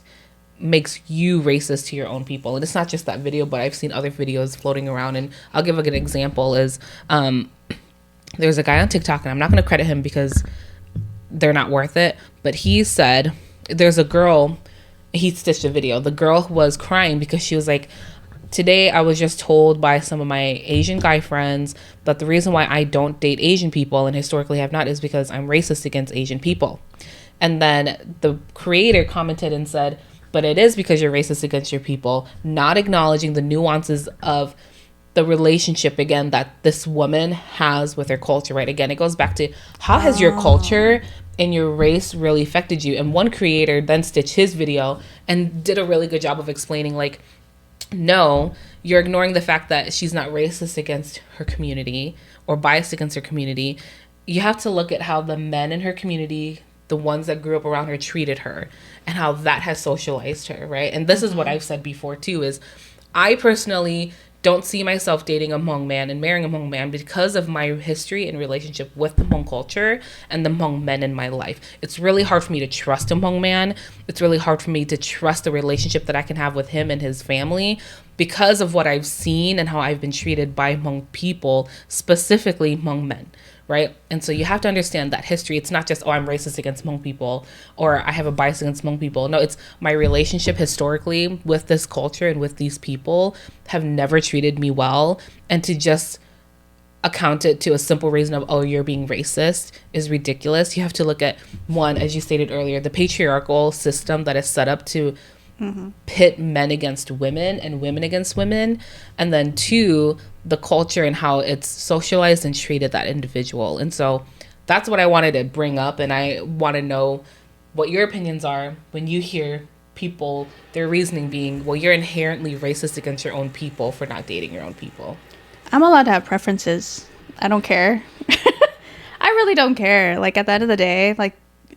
makes you racist to your own people. And it's not just that video, but I've seen other videos floating around. And I'll give a good example is there's a guy on TikTok, and I'm not going to credit him because they're not worth it, but he said there's a girl, he stitched a video. The girl was crying because she was like, today I was just told by some of my Asian guy friends that the reason why I don't date Asian people and historically have not is because I'm racist against Asian people. And then the creator commented and said, but it is because you're racist against your people, not acknowledging the nuances of the relationship, again, that this woman has with her culture, right? Again, it goes back to how has your culture and your race really affected you? And one creator then stitched his video and did a really good job of explaining, like, no, you're ignoring the fact that she's not racist against her community or biased against her community. You have to look at how the men in her community, the ones that grew up around her, treated her and how that has socialized her, right? And this is what I've said before too, is I personally don't see myself dating a Hmong man and marrying a Hmong man because of my history and relationship with the Hmong culture and the Hmong men in my life. It's really hard for me to trust a Hmong man. It's really hard for me to trust the relationship that I can have with him and his family because of what I've seen and how I've been treated by Hmong people, specifically Hmong men, right? And so you have to understand that history. It's not just, oh, I'm racist against Hmong people, or I have a bias against Hmong people. No, it's my relationship historically with this culture and with these people have never treated me well. And to just account it to a simple reason of, oh, you're being racist is ridiculous. You have to look at, one, as you stated earlier, the patriarchal system that is set up to pit men against women and women against women, and then two, the culture and how it's socialized and treated that individual. And so that's what I wanted to bring up, and I want to know what your opinions are when you hear people, their reasoning being, well, you're inherently racist against your own people for not dating your own people. I'm allowed to have preferences. I don't care. I really don't care. Like, at the end of the day, like,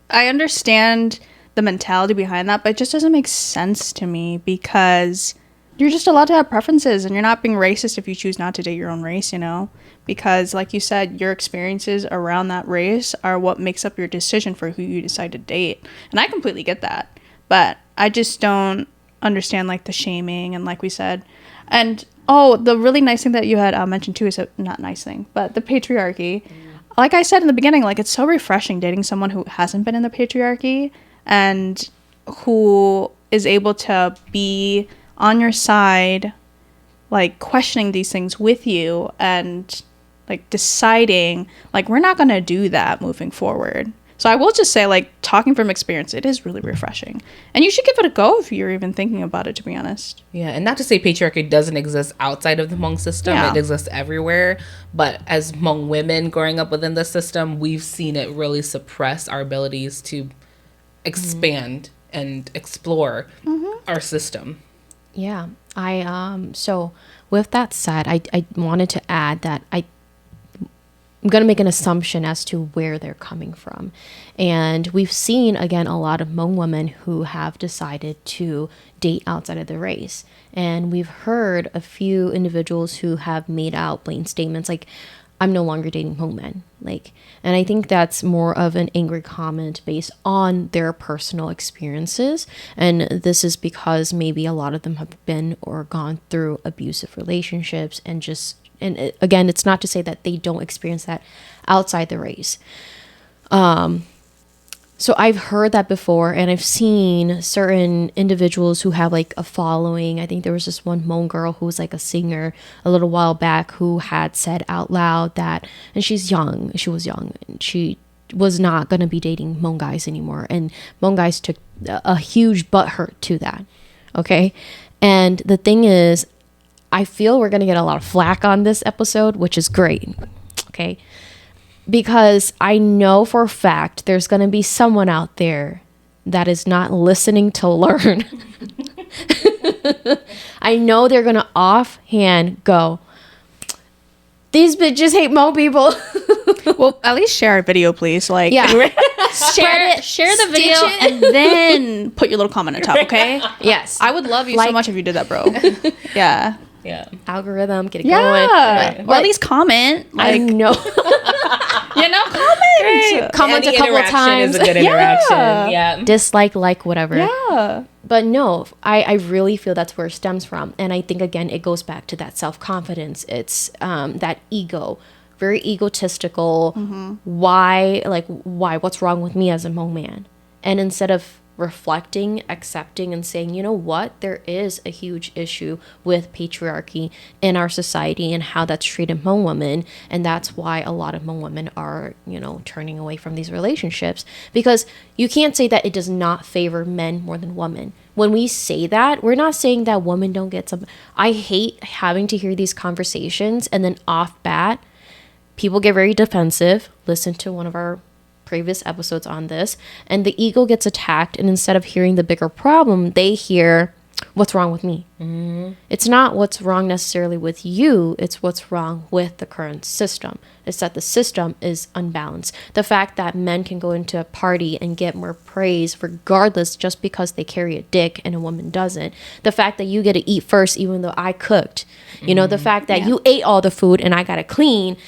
I understand the mentality behind that, but it just doesn't make sense to me, because you're just allowed to have preferences, and you're not being racist if you choose not to date your own race, you know? Because, like you said, your experiences around that race are what makes up your decision for who you decide to date. And I completely get that. But I just don't understand, like, the shaming and, like we said. And, oh, the really nice thing that you had mentioned, too, is not nice thing, but the patriarchy. Like I said in the beginning, like, it's so refreshing dating someone who hasn't been in the patriarchy and who is able to be on your side, like, questioning these things with you and, like, deciding, like, we're not going to do that moving forward. So I will just say, like, talking from experience, it is really refreshing. And you should give it a go if you're even thinking about it, to be honest. Yeah, and not to say patriarchy doesn't exist outside of the Hmong system. Yeah. It exists everywhere. But as Hmong women growing up within the system, we've seen it really suppress our abilities to expand and explore our system. Yeah. So with that said, I wanted to add that I'm going to make an assumption as to where they're coming from. And we've seen, again, a lot of Hmong women who have decided to date outside of the race. And we've heard a few individuals who have made out blatant statements like, I'm no longer dating Hmong men. And I think that's more of an angry comment based on their personal experiences. And this is because maybe a lot of them have been or gone through abusive relationships again, it's not to say that they don't experience that outside the race. So I've heard that before, and I've seen certain individuals who have like a following. I think there was this one Hmong girl who was like a singer a little while back who had said out loud that, and she was young, and she was not going to be dating Hmong guys anymore. And Hmong guys took a huge butt hurt to that. Okay. And the thing is, I feel we're going to get a lot of flack on this episode, which is great. Okay. Because I know for a fact there's going to be someone out there that is not listening to learn. I know they're going to offhand go, these bitches hate Hmong people. Well, at least share our video, please. Like, Yeah. share the video and then put your little comment on top, okay? Yes. I would love you so much if you did that, bro. Yeah. Yeah. Algorithm, get it Yeah. going. Or at least comment. I Like, know. comment. Comment Any a couple of interaction times. is a good interaction. Yeah. Dislike, like, whatever. Yeah. But no, I really feel that's where it stems from. And I think, again, it goes back to that self-confidence. It's that ego, very egotistical. Why, what's wrong with me as a Hmong man? And instead of reflecting, accepting, and saying, you know what, there is a huge issue with patriarchy in our society and how that's treated Hmong women, and that's why a lot of Hmong women are, turning away from these relationships, because you can't say that it does not favor men more than women. When we say that, we're not saying that women don't get some. I hate having to hear these conversations and then off bat people get very defensive. Listen to one of our previous episodes on this, and the ego gets attacked, and instead of hearing the bigger problem, they hear, what's wrong with me? It's not what's wrong necessarily with you, it's what's wrong with the current system. It's that the system is unbalanced. The fact that men can go into a party and get more praise regardless just because they carry a dick and a woman doesn't. The fact that you get to eat first even though I cooked. The fact that you ate all the food and I got to clean.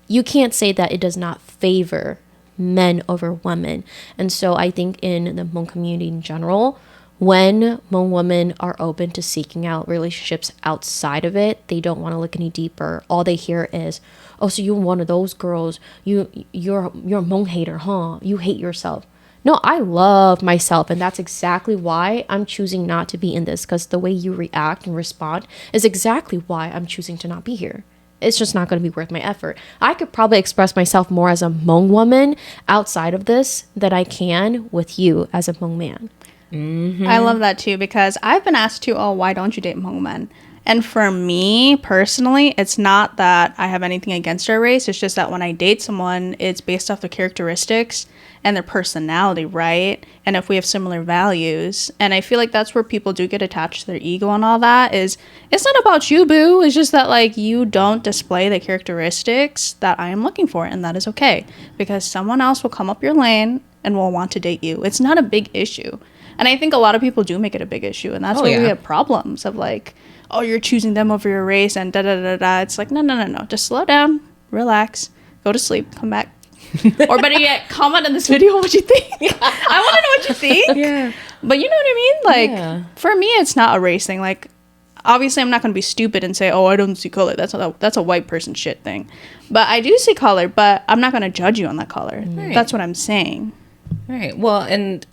You can't say that it does not favor men over women. And so I think in the Hmong community in general, When Hmong women are open to seeking out relationships outside of it, they don't want to look any deeper. All they hear is, "Oh, so you're one of those girls. You're a Hmong hater, huh? You hate yourself." No, I love myself, and that's exactly why I'm choosing not to be in this, because the way you react and respond is exactly why I'm choosing to not be here. It's just not going to be worth my effort. I could probably express myself more as a Hmong woman outside of this than I can with you as a Hmong man. I love that too, because I've been asked too, oh, why don't you date Hmong men? And for me personally, it's not that I have anything against our race. It's just that when I date someone, it's based off their characteristics and their personality, right? And if we have similar values. And I feel like that's where people do get attached to their ego and all that, is it's not about you, boo. It's just that, like, you don't display the characteristics that I am looking for, and that is okay, because someone else will come up your lane and will want to date you. It's not a big issue. And I think a lot of people do make it a big issue, and that's where we have problems of, like, oh, you're choosing them over your race and da-da-da-da. It's like, no. Just slow down, relax, go to sleep, come back. Or better yet, comment on this video what you think. I want to know what you think. Yeah. But you know what I mean? Like, for me, it's not a race thing. Like, obviously, I'm not going to be stupid and say, oh, I don't see color. That's a white person shit thing. But I do see color, but I'm not going to judge you on that color. Right. That's what I'm saying. Right. Well, and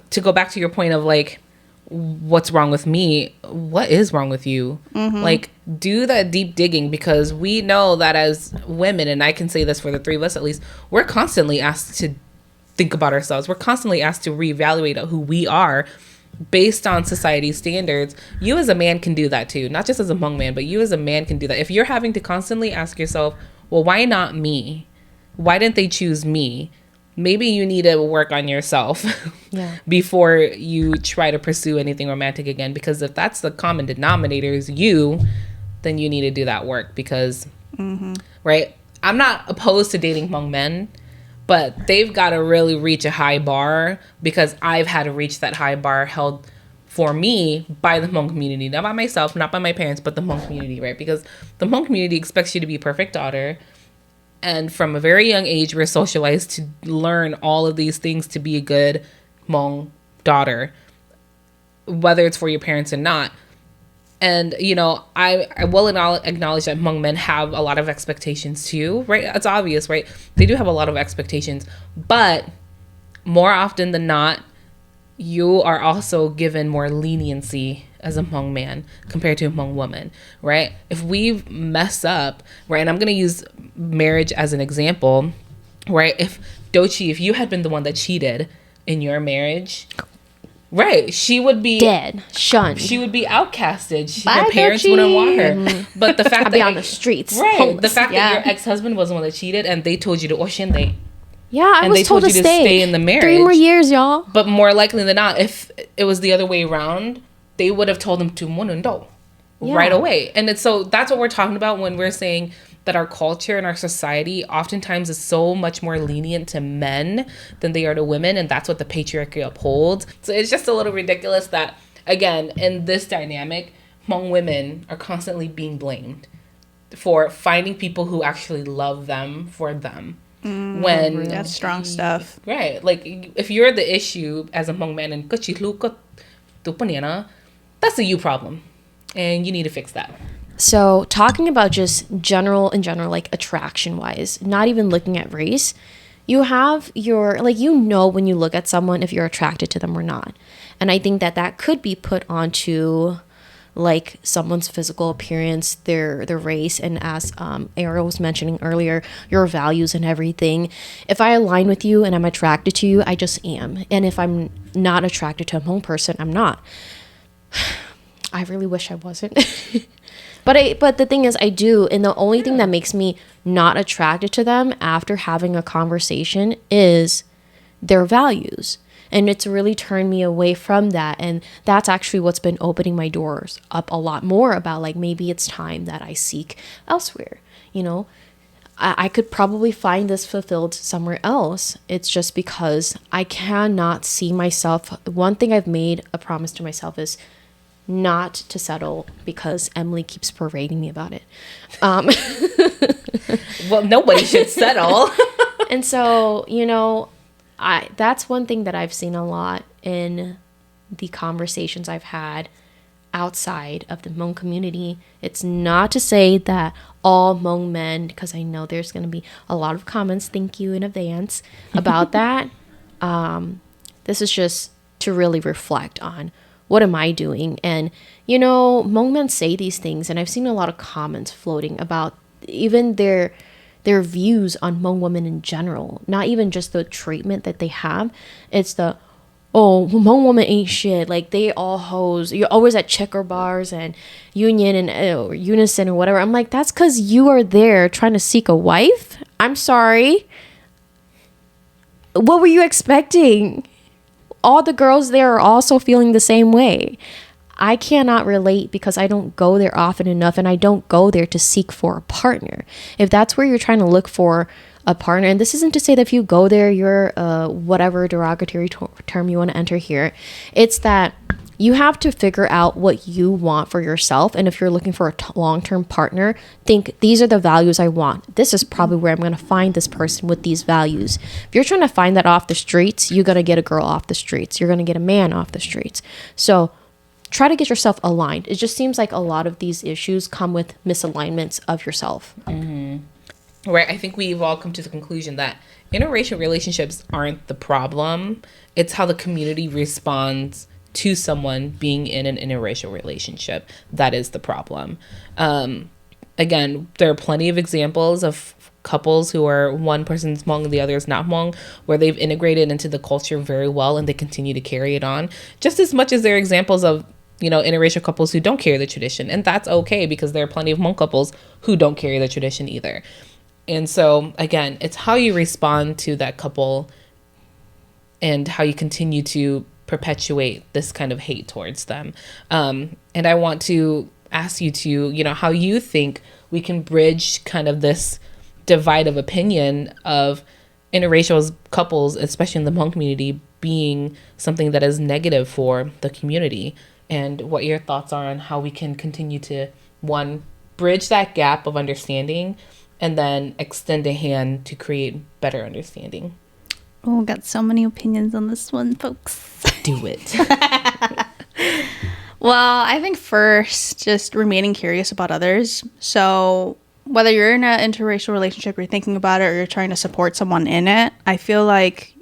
to go back to your point of, like, what's wrong with me, what is wrong with you? Like, do that deep digging, because we know that as women, and I can say this for the three of us at least, we're constantly asked to think about ourselves. We're constantly asked to reevaluate who we are based on society's standards. You as a man can do that too, not just as a Hmong man, but you as a man can do that. If you're having to constantly ask yourself, well, why not me? Why didn't they choose me? Maybe you need to work on yourself before you try to pursue anything romantic again. Because if that's the common denominator is you, then you need to do that work. Because, right, I'm not opposed to dating Hmong men, but they've got to really reach a high bar, because I've had to reach that high bar held for me by the Hmong community. Not by myself, not by my parents, but the Hmong community, right? Because the Hmong community expects you to be a perfect daughter. And from a very young age, we're socialized to learn all of these things to be a good Hmong daughter, whether it's for your parents or not. And, you know, I will acknowledge that Hmong men have a lot of expectations too, right? It's obvious, right? They do have a lot of expectations. But more often than not, you are also given more leniency as a Hmong man compared to a Hmong woman, right? If we mess up, right, and I'm going to use marriage as an example, right? If you had been the one that cheated in your marriage, right, she would be dead, shunned. She would be outcasted. Her parents wouldn't want her. But the fact I'd be on the streets, right? homeless. The fact that your ex-husband was the one that cheated, and they told you to oshinde. Yeah, I was told to stay in the marriage. 3 more years, y'all. But more likely than not, if it was the other way around, they would have told him to munundo right away. And so that's what we're talking about when we're saying that our culture and our society oftentimes is so much more lenient to men than they are to women, and that's what the patriarchy upholds. So it's just a little ridiculous that, again, in this dynamic, Hmong women are constantly being blamed for finding people who actually love them for them. When that's strong stuff, right? Like, if you're the issue as a Hmong man and that's a you problem, and you need to fix that. So talking about just general, like attraction wise, not even looking at race, you have your, like, you know, when you look at someone if you're attracted to them or not. And I think that could be put onto like someone's physical appearance, their race, and as Ariel was mentioning earlier, your values and everything. If I align with you and I'm attracted to you, I just am. And if I'm not attracted to a Hmong person, I'm not. I really wish I wasn't. But the thing is, I do. And the only thing that makes me not attracted to them after having a conversation is their values. And it's really turned me away from that. And that's actually what's been opening my doors up a lot more about, like, maybe it's time that I seek elsewhere. You know, I could probably find this fulfilled somewhere else. It's just because I cannot see myself. One thing I've made a promise to myself is not to settle, because Emily keeps parading me about it. Well, nobody should settle. And so, you know, that's one thing that I've seen a lot in the conversations I've had outside of the Hmong community. It's not to say that all Hmong men, because I know there's going to be a lot of comments, thank you in advance, about that. This is just to really reflect on what am I doing? And, you know, Hmong men say these things, and I've seen a lot of comments floating about even their views on Hmong women in general, not even just the treatment that they have. It's the, oh, Hmong woman ain't shit. Like, they all hoes. You're always at checker bars and union and or unison or whatever. I'm like, that's because you are there trying to seek a wife? I'm sorry. What were you expecting? All the girls there are also feeling the same way. I cannot relate because I don't go there often enough, and I don't go there to seek for a partner. If that's where you're trying to look for a partner, and this isn't to say that if you go there, you're whatever derogatory term you want to enter here, it's that you have to figure out what you want for yourself. And if you're looking for a long-term partner, think these are the values I want. This is probably where I'm going to find this person with these values. If you're trying to find that off the streets, you're going to get a girl off the streets. You're going to get a man off the streets. So try to get yourself aligned. It just seems like a lot of these issues come with misalignments of yourself. Mm-hmm. Right. I think we've all come to the conclusion that interracial relationships aren't the problem. It's how the community responds to someone being in an interracial relationship that is the problem. Again, there are plenty of examples of couples who are one person's Hmong and the other is not Hmong, where they've integrated into the culture very well and they continue to carry it on, just as much as there are examples of, you know, interracial couples who don't carry the tradition. And that's okay, because there are plenty of Hmong couples who don't carry the tradition either. And so, again, it's how you respond to that couple and how you continue to perpetuate this kind of hate towards them. And I want to ask you to, you know, how you think we can bridge kind of this divide of opinion of interracial couples, especially in the Hmong community, being something that is negative for the community, and what your thoughts are on how we can continue to, one, bridge that gap of understanding, and then extend a hand to create better understanding. Oh, got so many opinions on this one, folks. Do it. Well, I think first, just remaining curious about others. So whether you're in an interracial relationship, you're thinking about it, or you're trying to support someone in it, I feel like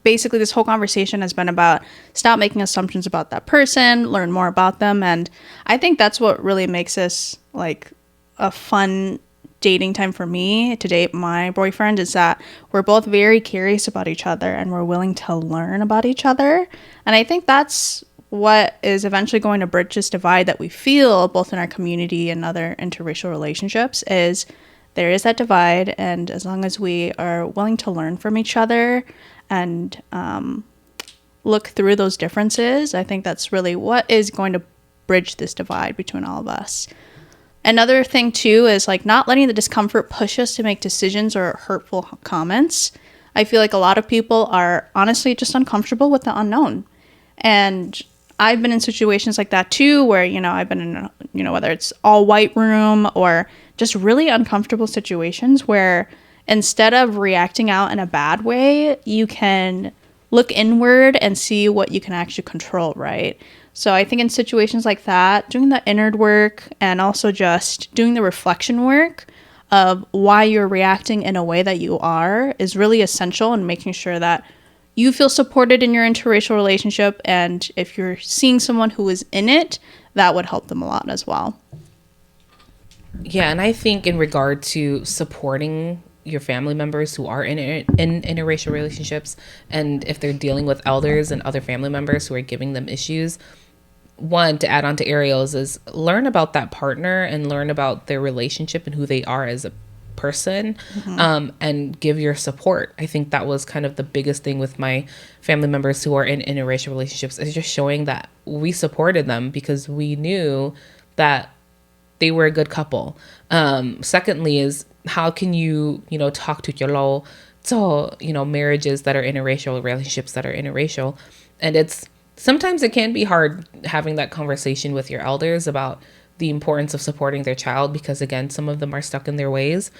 basically this whole conversation has been about stop making assumptions about that person, learn more about them. And I think that's what really makes this like a fun dating time for me to date my boyfriend, is that we're both very curious about each other and we're willing to learn about each other. And I think that's what is eventually going to bridge this divide that we feel both in our community and other interracial relationships. Is there is that divide, and as long as we are willing to learn from each other and look through those differences, I think that's really what is going to bridge this divide between all of us. Another thing too is like not letting the discomfort push us to make decisions or hurtful comments. I feel like a lot of people are honestly just uncomfortable with the unknown. And I've been in situations like that too, where, you know, I've been in, you know, whether it's all white room or just really uncomfortable situations where instead of reacting out in a bad way, you can look inward and see what you can actually control, right? So I think in situations like that, doing the inward work and also just doing the reflection work of why you're reacting in a way that you are is really essential in making sure that you feel supported in your interracial relationship. And if you're seeing someone who is in it, that would help them a lot as well. Yeah, and I think in regard to supporting your family members who are in interracial relationships, and if they're dealing with elders and other family members who are giving them issues, one, to add on to Ariel's, is learn about that partner and learn about their relationship and who they are as a person, and give your support. I think that was kind of the biggest thing with my family members who are in interracial relationships, is just showing that we supported them because we knew that they were a good couple. Secondly is, how can you, you know, talk to your law, so, you know, marriages that are interracial, relationships that are interracial. And it's, sometimes it can be hard having that conversation with your elders about the importance of supporting their child, because again, some of them are stuck in their ways.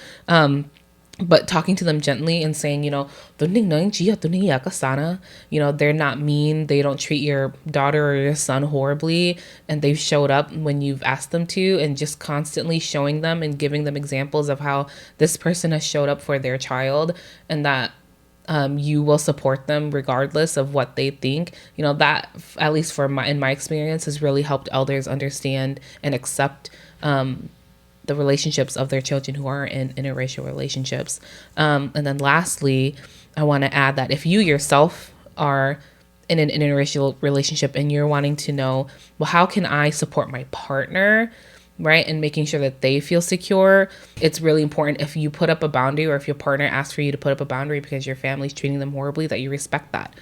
but talking to them gently and saying, you know, they're not mean. They don't treat your daughter or your son horribly. And they've showed up when you've asked them to, and just constantly showing them and giving them examples of how this person has showed up for their child, and that you will support them regardless of what they think. You know, that, at least in my experience, has really helped elders understand and accept the relationships of their children who are in interracial relationships. And then lastly, I want to add that if you yourself are in an interracial relationship and you're wanting to know, well, how can I support my partner, right? And making sure that they feel secure. It's really important, if you put up a boundary, or if your partner asks for you to put up a boundary because your family's treating them horribly, that you respect that.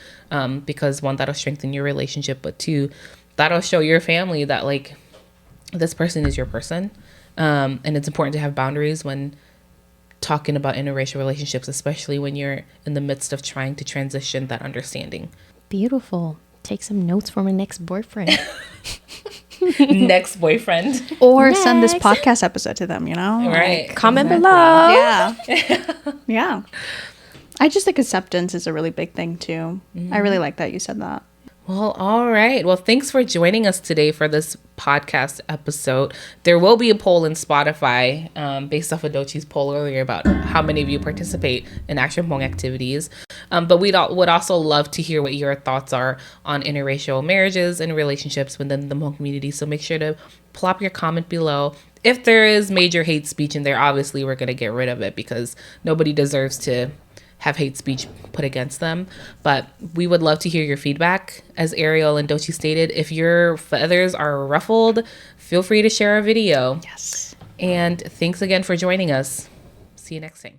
Because one, that'll strengthen your relationship, but two, that'll show your family that, like, this person is your person. And it's important to have boundaries when talking about interracial relationships, especially when you're in the midst of trying to transition that understanding. Beautiful. Take some notes for my next boyfriend. Next boyfriend. Or send this podcast episode to them, you know? Right. Like, Comment below. yeah. Yeah. I just think acceptance is a really big thing, too. I really like that you said that. Well, all right. Well, thanks for joining us today for this podcast episode. There will be a poll in Spotify based off of Dochi's poll earlier about how many of you participate in Action Hmong activities. But would also love to hear what your thoughts are on interracial marriages and relationships within the Hmong community. So make sure to plop your comment below. If there is major hate speech in there, obviously we're going to get rid of it, because nobody deserves to have hate speech put against them. But we would love to hear your feedback. As Ariel and Dochi stated, if your feathers are ruffled, feel free to share a video. Yes. And thanks again for joining us. See you next time.